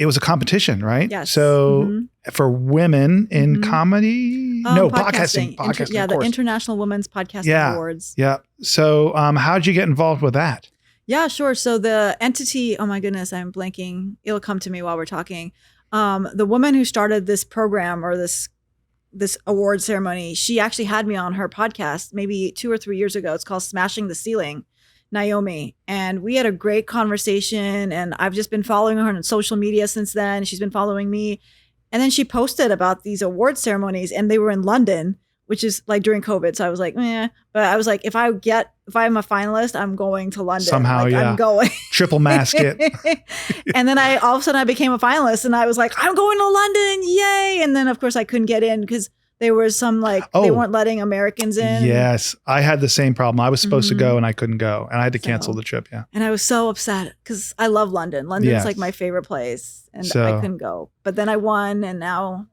it was a competition, right? Yes. So for women in comedy. No, podcasting. The International Women's Podcasting Awards. Yeah. So how'd you get involved with that? Yeah, sure. So the entity, oh my goodness, I'm blanking. It'll come to me while we're talking. The woman who started this program or this award ceremony, she actually had me on her podcast maybe 2 or 3 years ago. It's called Smashing the Ceiling, Naomi. And we had a great conversation, and I've just been following her on social media since then. She's been following me. And then she posted about these award ceremonies, and they were in London, which is like during COVID. So I was like, but I was like, if I'm a finalist, I'm going to London. Somehow, I'm going. Triple mask it. And then all of a sudden I became a finalist, and I was like, I'm going to London. Yay. And then of course I couldn't get in because there was some they weren't letting Americans in. Yes. I had the same problem. I was supposed to go and I couldn't go, and I had to cancel the trip. Yeah. And I was so upset because I love London. London's like my favorite place, and I couldn't go. But then I won, and now,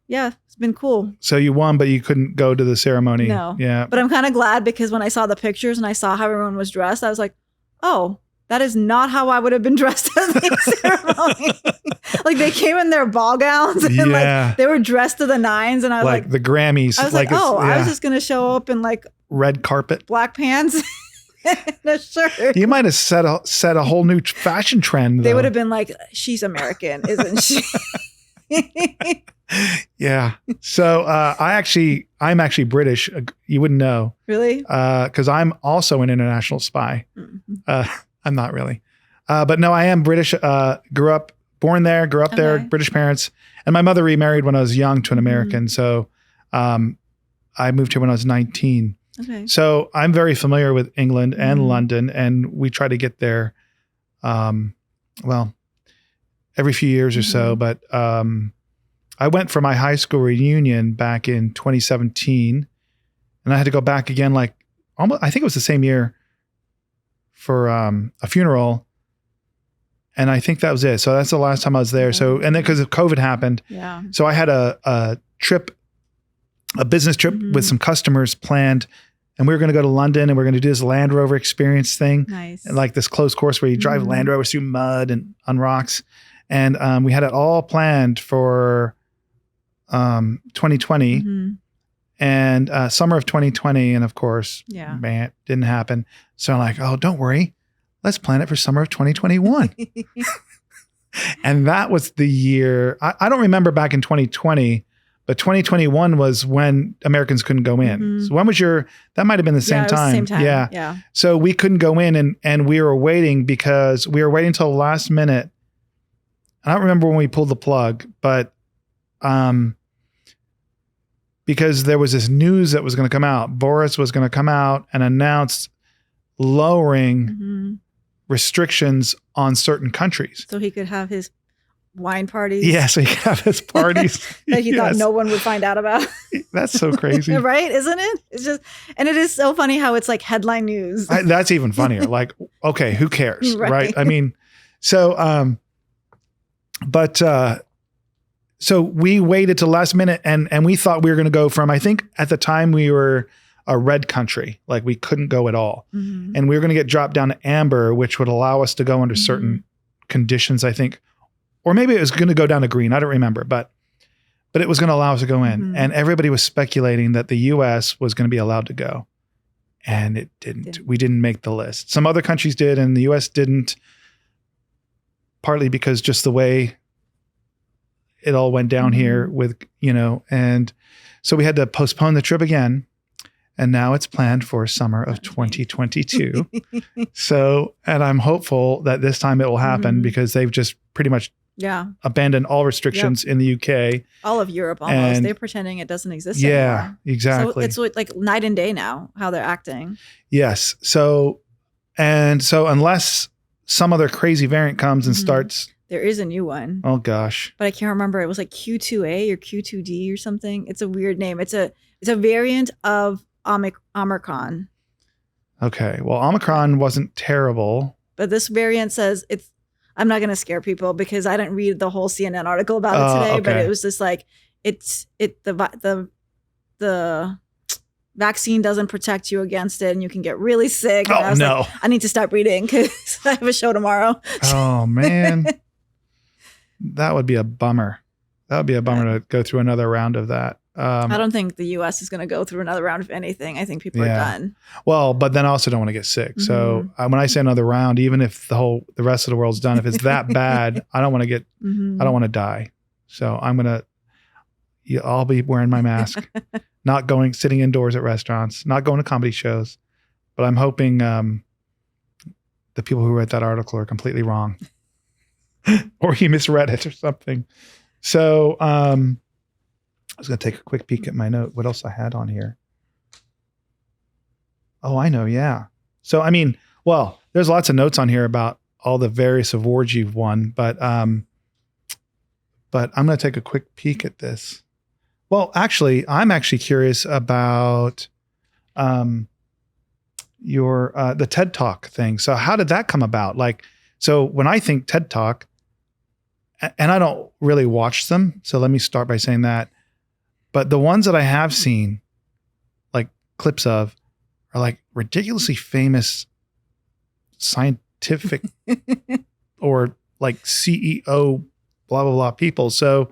it's been cool. So you won, but you couldn't go to the ceremony. No. Yeah. But I'm kind of glad because when I saw the pictures and I saw how everyone was dressed, I was like, oh, that is not how I would have been dressed at the ceremony. Like they came in their ball gowns and like they were dressed to the nines, and I was like the Grammys. I was like, I was just gonna show up in like red carpet, black pants, and a shirt. You might have set a whole new fashion trend. They would have been like, she's American, isn't she? Yeah. So I'm actually British. You wouldn't know. Really? Because I'm also an international spy. Mm-hmm. I'm not really. But no, I am British. Born there, grew up there, British parents. And my mother remarried when I was young to an American. So I moved here when I was 19. Okay. So I'm very familiar with England and London. And we try to get there, every few years or so. But I went for my high school reunion back in 2017. And I had to go back again, I think it was the same year for a funeral. And I think that was it. So that's the last time I was there. So, and then because of COVID happened. Yeah. So I had a business trip with some customers planned, and we were going to go to London, and we are going to do this Land Rover experience thing. Nice. And like this closed course where you drive Land Rovers through mud and on rocks. And we had it all planned for 2020 and summer of 2020. And of course, man, didn't happen. So I'm like, oh, don't worry. Let's plan it for summer of 2021. And that was the year. I don't remember back in 2020, but 2021 was when Americans couldn't go in. So when was that might've been the same time. Same time. Yeah. So we couldn't go in and we were waiting because we were waiting till the last minute. I don't remember when we pulled the plug, but because there was this news that was going to come out. Boris was going to come out and announce lowering restrictions on certain countries. So he could have his wine parties. Yeah, so he could have his parties. That he thought no one would find out about. That's so crazy. Right? Isn't it? It's just, and it is so funny how it's like headline news. That's even funnier. Like, okay, who cares? Right? I mean, so, so we waited till last minute and we thought we were going to go from, I think at the time we were a red country, like we couldn't go at all. And we were going to get dropped down to amber, which would allow us to go under certain conditions, I think, or maybe it was going to go down to green. I don't remember, but it was going to allow us to go in. And everybody was speculating that the US was going to be allowed to go. And it didn't. We didn't make the list. Some other countries did and the US didn't, partly because just the way it all went down here with, and so we had to postpone the trip again. And now it's planned for summer of 2022. So, and I'm hopeful that this time it will happen because they've just pretty much abandoned all restrictions in the UK. All of Europe almost. And they're pretending it doesn't exist anymore. Yeah, exactly. So it's like night and day now, how they're acting. Yes. So unless some other crazy variant comes and starts. There is a new one. Oh gosh. But I can't remember. It was like Q2A or Q2D or something. It's a weird name. It's a variant of Omicron. Okay. Well, Omicron wasn't terrible. But this variant says I'm not going to scare people because I didn't read the whole CNN article about it today, but it was just like, the vaccine doesn't protect you against it and you can get really sick. And I was like, I need to stop reading because I have a show tomorrow. Oh man. That would be a bummer. That would be a bummer to go through another round of that. I don't think the U.S. is going to go through another round of anything. I think people are done. Well, but then I also don't want to get sick. So when I say another round, even if the rest of the world's done, if it's that bad, I don't want to get, I don't want to die. So I'll be wearing my mask, not sitting indoors at restaurants, not going to comedy shows. But I'm hoping the people who read that article are completely wrong, or he misread it or something. So I was going to take a quick peek at my note. What else I had on here? Oh, I know. Yeah. So, I mean, well, there's lots of notes on here about all the various awards you've won, but I'm going to take a quick peek at this. Well, actually, I'm actually curious about your the TED Talk thing. So how did that come about? Like, so when I think TED Talk, and I don't really watch them, so let me start by saying that. But the ones that I have seen, like clips of, are like ridiculously famous scientific or like CEO, blah, blah, blah people. So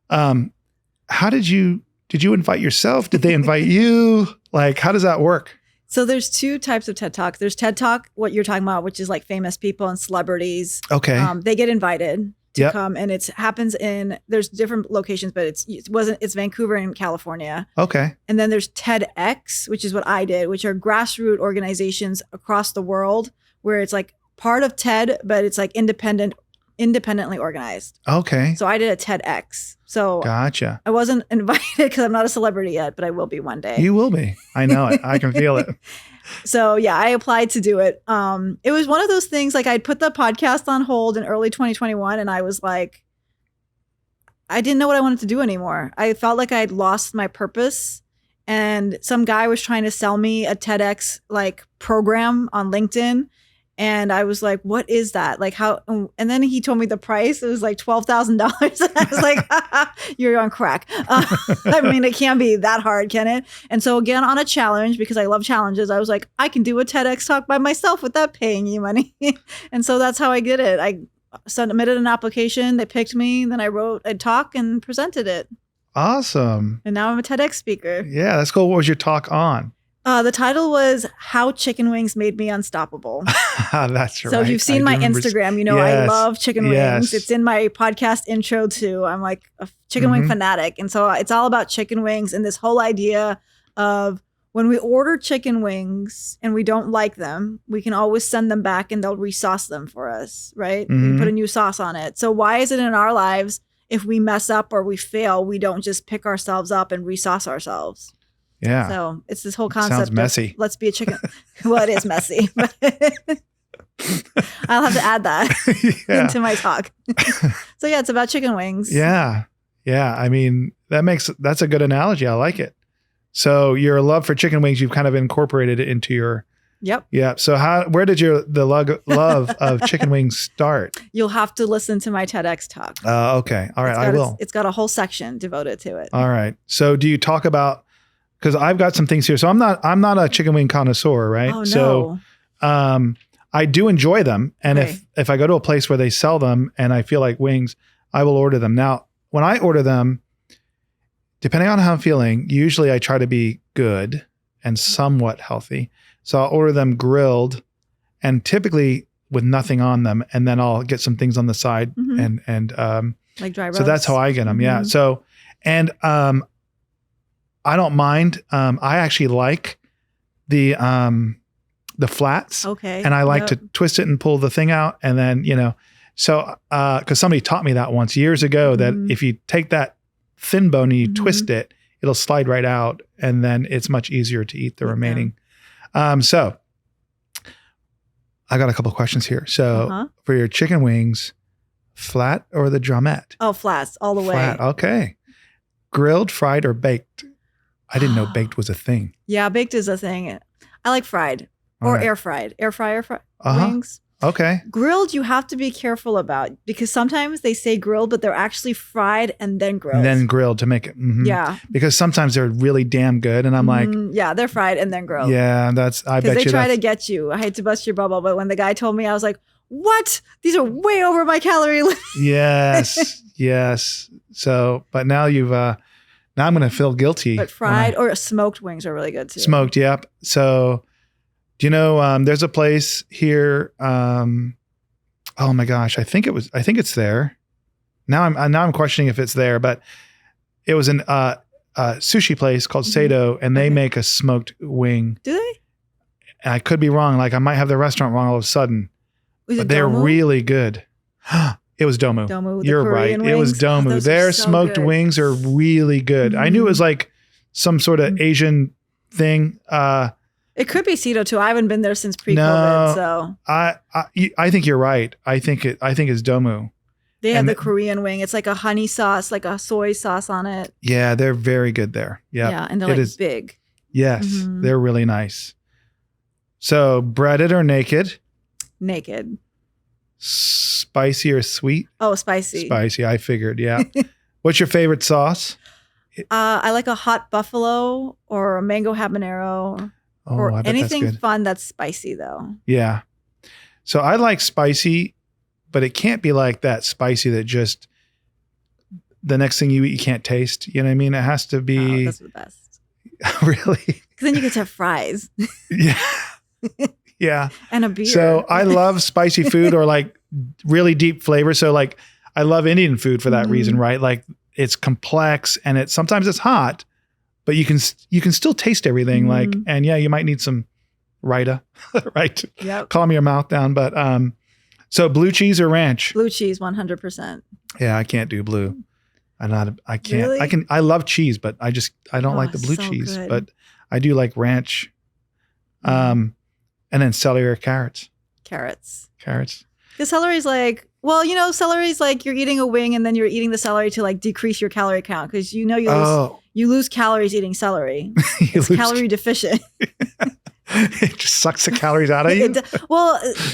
how did you invite yourself? Did they invite you? Like, how does that work? So there's two types of TED Talk. There's TED Talk, what you're talking about, which is like famous people and celebrities. Okay. They get invited to come, and it happens there's different locations, but it's Vancouver and California. Okay. And then there's TEDx, which is what I did, which are grassroots organizations across the world where it's like part of TED, but it's like independently organized. Okay. So I did a TEDx. So gotcha. I wasn't invited because I'm not a celebrity yet, but I will be one day. You will be. I know it. I can feel it. So yeah, I applied to do it. It was one of those things, like I'd put the podcast on hold in early 2021 and I was like, I didn't know what I wanted to do anymore. I felt like I'd lost my purpose, and some guy was trying to sell me a TEDx like program on LinkedIn. And I was like, what is that? Like how, and then he told me the price. It was like $12,000. I was like, you're on crack. I mean, it can't be that hard, can it? And so again, on a challenge, because I love challenges, I was like, I can do a TEDx talk by myself without paying you money. And so that's how I did it. I submitted an application. They picked me. Then I wrote a talk and presented it. Awesome. And now I'm a TEDx speaker. Yeah, that's cool. What was your talk on? The title was How Chicken Wings Made Me Unstoppable. That's right. So if you've seen my Instagram, you know I love chicken wings. It's in my podcast intro too. I'm like a chicken wing fanatic. And so it's all about chicken wings and this whole idea of when we order chicken wings and we don't like them, we can always send them back and they'll resauce them for us, right? We can put a new sauce on it. So why is it in our lives, if we mess up or we fail, we don't just pick ourselves up and resauce ourselves? Yeah. So it's this whole concept. Sounds messy. Let's be a chicken. Well, it is messy. I'll have to add that into my talk. So yeah, it's about chicken wings. Yeah. Yeah. I mean, that's a good analogy. I like it. So your love for chicken wings, you've kind of incorporated it into your. Yep. Yeah. So where did the love of chicken wings start? You'll have to listen to my TEDx talk. Okay. All right. I will. It's got a whole section devoted to it. All right. So do you talk about, because I've got some things here. So I'm not a chicken wing connoisseur, right? Oh, no. So I do enjoy them. And if I go to a place where they sell them and I feel like wings, I will order them. Now, when I order them, depending on how I'm feeling, usually I try to be good and somewhat healthy. So I'll order them grilled and typically with nothing on them. And then I'll get some things on the side and like dry roast. So that's how I get them. Yeah. So, and I don't mind. I actually like the flats. Okay. And I like to twist it and pull the thing out. And then, so, cause somebody taught me that once years ago that if you take that thin bone and you twist it, it'll slide right out. And then it's much easier to eat the remaining. So I got a couple of questions here. So for your chicken wings, flat or the drumette? Oh, flats all the way. Flat. Okay. Grilled, fried, or baked? I didn't know baked was a thing. Yeah, baked is a thing. I like fried or air fried. Air fryer wings. Okay. Grilled, you have to be careful about because sometimes they say grilled, but they're actually fried and then grilled. And then grilled to make it. Yeah. Because sometimes they're really damn good. And I'm like. Yeah, they're fried and then grilled. Yeah, I bet you. Because they try to get you. I hate to bust your bubble, but when the guy told me, I was like, what? These are way over my calorie limit. Yes. Yes. So, but now now I'm going to feel guilty. But fried or smoked wings are really good too. Smoked. Yep. So, do you know, there's a place here. Oh my gosh. I think it's there. Now I'm questioning if it's there, but it was a sushi place called Sado, and they make a smoked wing. Do they? And I could be wrong. Like I might have the restaurant wrong all of a sudden, but they're really good. It was Domu. You're right. Wings. It was Domu. Their smoked wings are really good. I knew it was like some sort of Asian thing. It could be Sado too. I haven't been there since pre-COVID. So I think you're right. I think it's Domu. They have the Korean wing. It's like a honey sauce, like a soy sauce on it. Yeah, they're very good there. Yep. Yeah, and they're big. Yes, they're really nice. So breaded or naked? Naked. Spicy or sweet? Oh, spicy. Spicy, I figured, yeah. What's your favorite sauce? I like a hot buffalo or a mango habanero or anything fun that's spicy though. Yeah. So I like spicy, but it can't be like that spicy that just the next thing you eat, you can't taste. You know what I mean? It has to be. Oh, that's the best. Really? Because then you get to have fries. Yeah. Yeah. And a beer. So I love spicy food or like really deep flavor. So like I love Indian food for that reason, right? Like it's complex and sometimes it's hot, but you can still taste everything. Like, and yeah, you might need some Raita, right? Yep. Calm your mouth down. But so blue cheese or ranch? Blue cheese, 100%. Yeah, I can't do blue. I can't. Really? I love cheese, but I don't like the blue cheese. Good. But I do like ranch. And then celery or carrots? Carrots. The celery's like, celery's like you're eating a wing and then you're eating the celery to like decrease your calorie count because you lose calories eating celery. It's calorie deficient. It just sucks the calories out of you?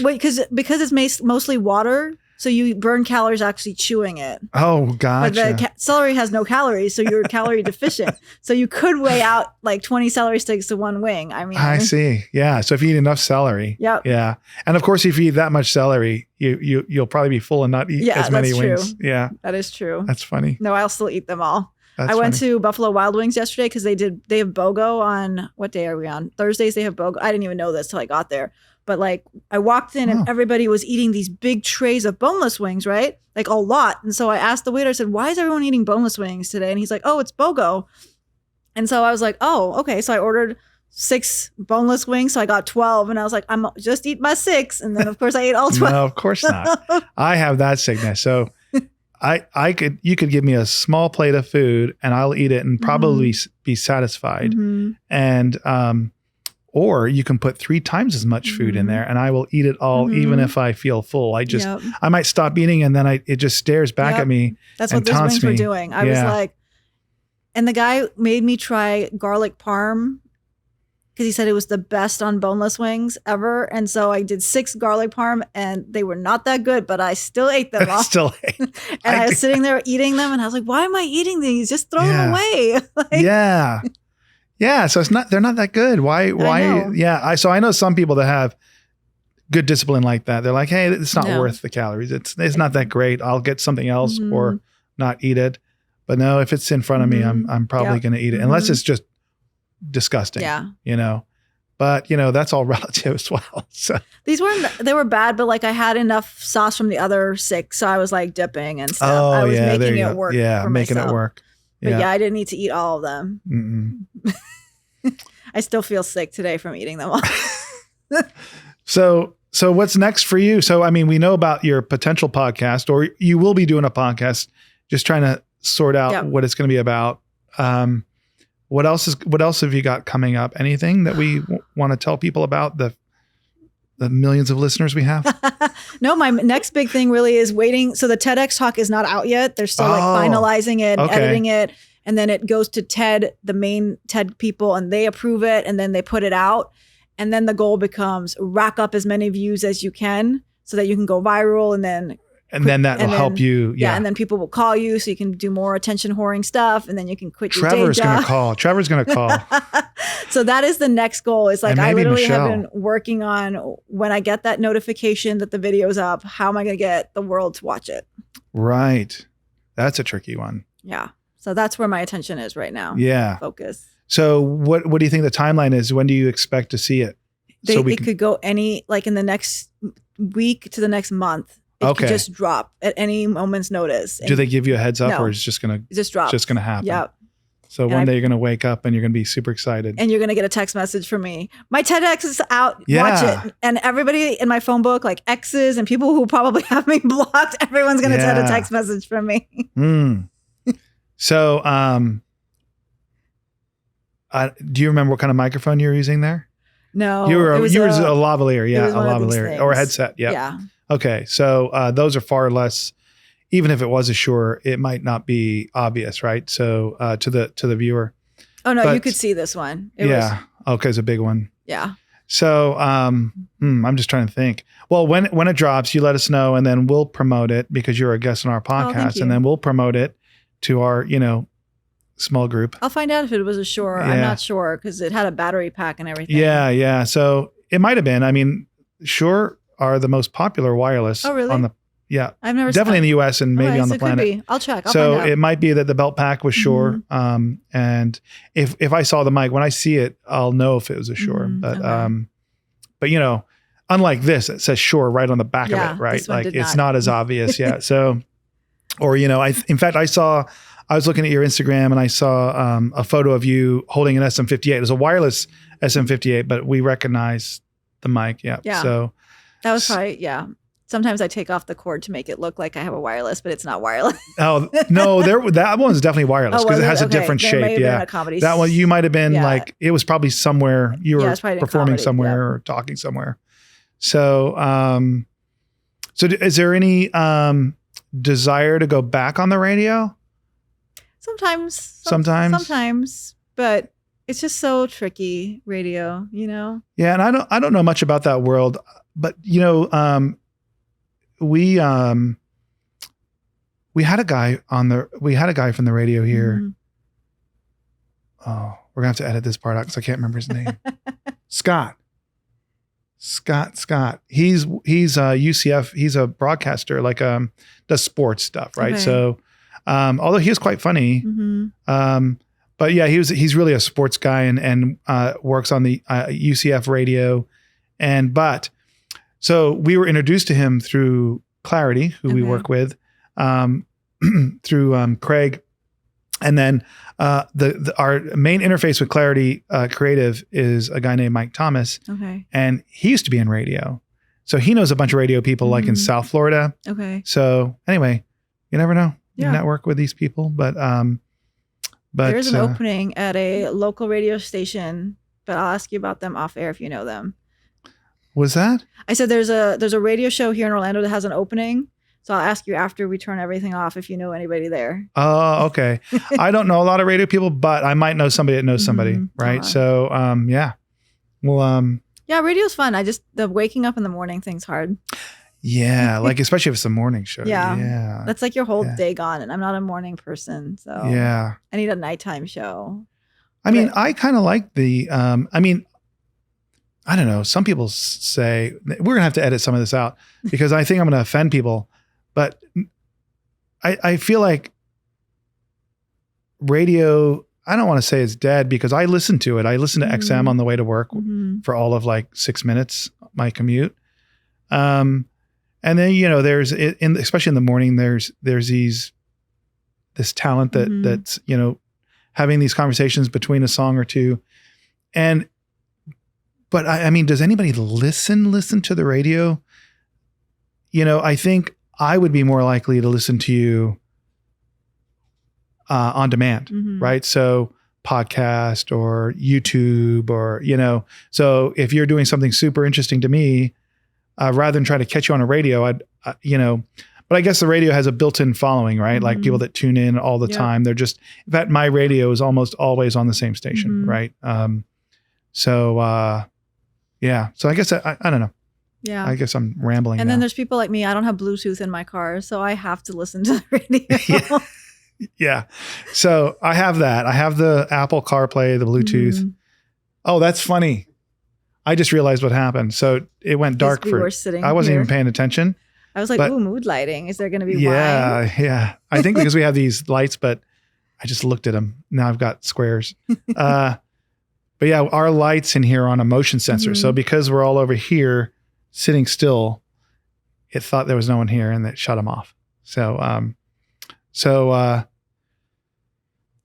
Because it's mostly water, so you burn calories actually chewing it. Oh, gotcha. But the celery has no calories, so you're calorie deficient. So you could weigh out like 20 celery sticks to one wing. I mean, I see. Yeah. So if you eat enough celery. Yep. Yeah. And of course, if you eat that much celery, you'll probably be full and not eat as many wings. True. Yeah. That is true. That's funny. No, I'll still eat them all. I went to Buffalo Wild Wings yesterday because they have BOGO on, what day are we on? Thursdays they have BOGO. I didn't even know this till I got there. But like I walked in and everybody was eating these big trays of boneless wings, right? Like a lot. And so I asked the waiter, I said, why is everyone eating boneless wings today? And he's like, oh, it's BOGO. And so I was like, oh, okay. So I ordered 6 boneless wings. So I got 12 and I was like, I'm just eat my 6. And then of course I ate all 12. No, of course not. I have that sickness. So you could give me a small plate of food and I'll eat it and probably be satisfied. And, or you can put 3 times as much food in there and I will eat it all, even if I feel full. I might stop eating and then it just stares back at me. That's what those wings were doing. I was like, and the guy made me try garlic parm because he said it was the best on boneless wings ever. And so I did 6 garlic parm and they were not that good, but I still ate them all. And I was sitting there eating them and I was like, why am I eating these? Just throw them away. Yeah. So they're not that good. Why? Yeah. So I know some people that have good discipline like that. They're like, hey, it's not worth the calories. It's not that great. I'll get something else or not eat it. But no, if it's in front of me, I'm probably going to eat it unless it's just disgusting. Yeah. But that's all relative as well. So they were bad, but like I had enough sauce from the other 6. So I was like dipping and stuff. I was making it work. Yeah. Making it work. But I didn't need to eat all of them. I still feel sick today from eating them all. So what's next for you? So, I mean, we know about your potential podcast, or you will be doing a podcast, just trying to sort out what it's going to be about. What else have you got coming up? Anything that we want to tell people about the millions of listeners we have? No, my next big thing really is waiting. So the TEDx talk is not out yet. They're still finalizing it, editing it. And then it goes to TED, the main TED people, and they approve it. And then they put it out. And then the goal becomes rack up as many views as you can so that you can go viral. And then And then that will help you. Yeah. And then people will call you so you can do more attention whoring stuff. And then you can quit your day job. Trevor's going to call. So that is the next goal. It's like, I literally have been working on, when I get that notification that the video's up, how am I going to get the world to watch it? Right. That's a tricky one. Yeah. So that's where my attention is right now. Yeah. Focus. So what do you think the timeline is? When do you expect to see it? It could go like in the next week to the next month. It could just drop at any moment's notice. Do they give you a heads up, or is it just going to just drop? Just going to happen. Yeah. So one day you're going to wake up and you're going to be super excited. And you're going to get a text message from me. My TEDx is out. Watch it. And everybody in my phone book, like exes and people who probably have me blocked, everyone's going to get a text message from me. So, do you remember what kind of microphone you were using there? No. You were a lavalier. Yeah. A lavalier or a headset. Yep. Yeah. Okay. So those are far less, even if it was a Shure, it might not be obvious, right? So to the viewer. Oh no, you could see this one. Okay, it's a big one. Yeah. So I'm just trying to think. Well, when it drops, you let us know, and then we'll promote it because you're a guest on our podcast, and then we'll promote it to our small group. I'll find out if it was a Shure. Yeah. I'm not sure because it had a battery pack and everything. Yeah. So it might have been. I mean, Shure are the most popular wireless. Oh, really? I've never definitely in the US and maybe on the planet. Could be. I'll check. I'll so find out. It might be that the belt pack was Shure. And if I saw the mic, when I see it, I'll know if it was a Shure. But unlike this, it says Shure right on the back of it, right? Like it's not as obvious. Yeah. So, or in fact, I was looking at your Instagram and I saw a photo of you holding an SM58. It was a wireless SM58, but we recognize the mic. Yeah. So that was probably, Sometimes I take off the cord to make it look like I have a wireless, but it's not wireless. Oh, no, that one's definitely wireless because it has a different shape. Yeah. That one, you might have been like, it was probably somewhere you were performing somewhere or talking somewhere. So, so is there any desire to go back on the radio? Sometimes, but it's just so tricky, radio, Yeah, and I don't know much about that world, but we had a guy from the radio here. Oh, we're gonna have to edit this part out because I can't remember his name. Scott. He's UCF. He's a broadcaster, does sports stuff, right? Okay. So, although he was quite funny, but yeah, he's really a sports guy and works on the UCF radio, so we were introduced to him through Clarity, who we work with, through Craig, and then our main interface with Clarity Creative is a guy named Mike Thomas, and he used to be in radio, so he knows a bunch of radio people like in South Florida. Okay. So anyway, you never know. You network with these people, but there's an opening at a local radio station, but I'll ask you about them off air if you know them. Was that? I said there's a radio show here in Orlando that has an opening. So I'll ask you after we turn everything off if you know anybody there. Oh, okay. I don't know a lot of radio people, but I might know somebody that knows somebody, right? So yeah. Well, yeah, radio's fun. The waking up in the morning thing's hard. Yeah, especially if it's a morning show. Yeah. That's like your whole day gone, and I'm not a morning person, so I need a nighttime show. I mean, I kind of like the I don't know. Some people say we're going to have to edit some of this out because I think I'm going to offend people, but I feel like radio, I don't want to say it's dead because I listen to it. I listen to XM on the way to work for all of 6 minutes, my commute. And then, there's especially in the morning, there's this talent that's, having these conversations between a song or two. But I mean, does anybody listen to the radio? I think I would be more likely to listen to you on demand, right? So podcast or YouTube or, so if you're doing something super interesting to me, rather than try to catch you on a radio, but I guess the radio has a built-in following, right? Like people that tune in all the time. They're just, in fact, my radio is almost always on the same station, right? So I guess I don't know. Yeah. I guess I'm rambling And now. then there's people like me. I don't have Bluetooth in my car, so I have to listen to the radio. Yeah. So I have that. I have the Apple CarPlay, the Bluetooth. Mm-hmm. Oh, that's funny. I just realized what happened. So it went dark we were sitting I wasn't here. even paying attention. I was like, ooh, mood lighting. Is there going to be wine? Yeah. I think because we have these lights, but I just looked at them. Now I've got squares. But yeah, our lights in here are on a motion sensor. So because we're all over here sitting still, it thought there was no one here and it shut them off. So,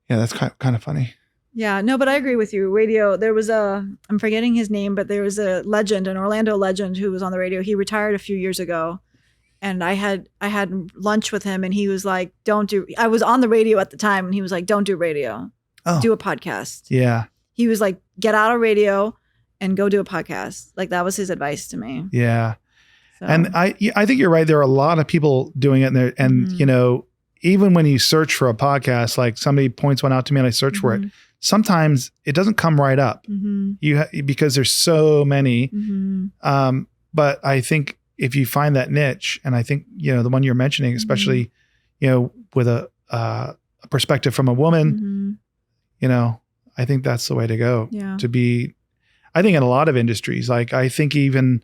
yeah, that's kind of funny. Yeah, no, but I agree with you. Radio, there was I'm forgetting his name, but there was a legend, an Orlando legend who was on the radio. He retired a few years ago. And I had lunch with him and he was like, I was on the radio at the time and he was like, don't do radio, do a podcast. Yeah. He was like, get out of radio and go do a podcast. Like that was his advice to me. Yeah. So. And I think you're right. There are a lot of people doing it there. And, you know, even when you search for a podcast, like somebody points one out to me and I search for it, sometimes it doesn't come right up because there's so many. But I think if you find that niche, and I think, you know, the one you're mentioning, especially, you know, with a perspective from a woman, you know, I think that's the way to go. Yeah. To be, I think in a lot of industries, like I think even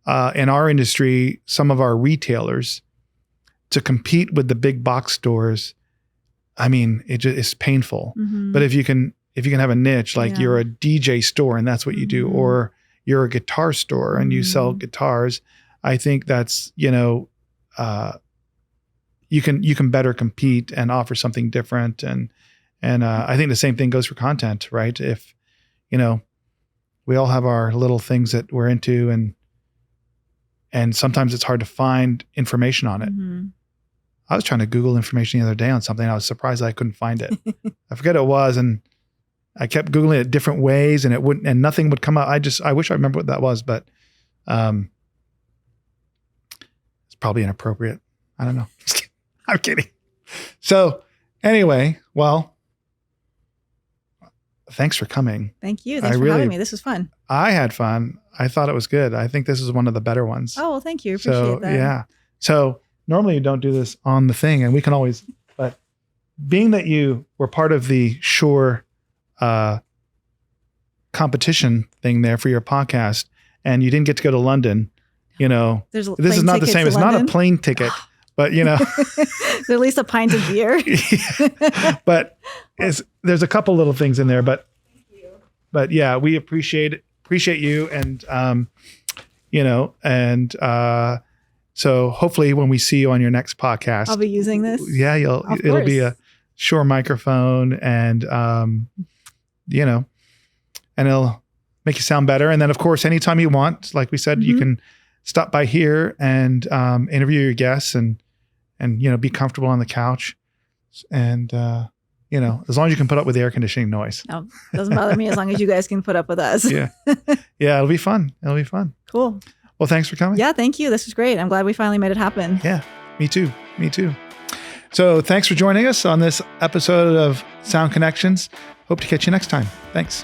in our industry, some of our retailers, to compete with the big box stores, I mean, it's painful. But if you can have a niche, like you're a DJ store and that's what you do, or you're a guitar store and you sell guitars, I think that's, you know, you can better compete and offer something different. And I think the same thing goes for content, right? If, you know, we all have our little things that we're into and sometimes it's hard to find information on it. I was trying to Google information the other day on something. I was surprised I couldn't find it. I forget what it was. And I kept Googling it different ways and nothing would come up. I wish I remember what that was, but it's probably inappropriate. I don't know. I'm kidding. So anyway, well, thanks for coming. Thank you. Thanks for having me. This was fun. I had fun. I thought it was good. I think this is one of the better ones. Oh, well, thank you. Appreciate that. Yeah. So normally you don't do this on the thing and we can always, but being that you were part of the Shure competition thing there for your podcast and you didn't get to go to London, you know, this is not the same. It's not a plane ticket, but you know, there's at least a pint of beer. But there's a couple little things in there, but yeah, we appreciate you. And, you know, and, so hopefully when we see you on your next podcast, I'll be using this. Yeah. It'll be a Shure microphone and, you know, and it'll make you sound better. And then of course, anytime you want, like we said, you can stop by here and, interview your guests and, you know, be comfortable on the couch and, you know, as long as you can put up with the air conditioning noise. No, doesn't bother me as long as you guys can put up with us. Yeah. Yeah. It'll be fun. Cool. Well, thanks for coming. Yeah. Thank you. This was great. I'm glad we finally made it happen. Yeah. Me too. So thanks for joining us on this episode of Sound Connections. Hope to catch you next time. Thanks.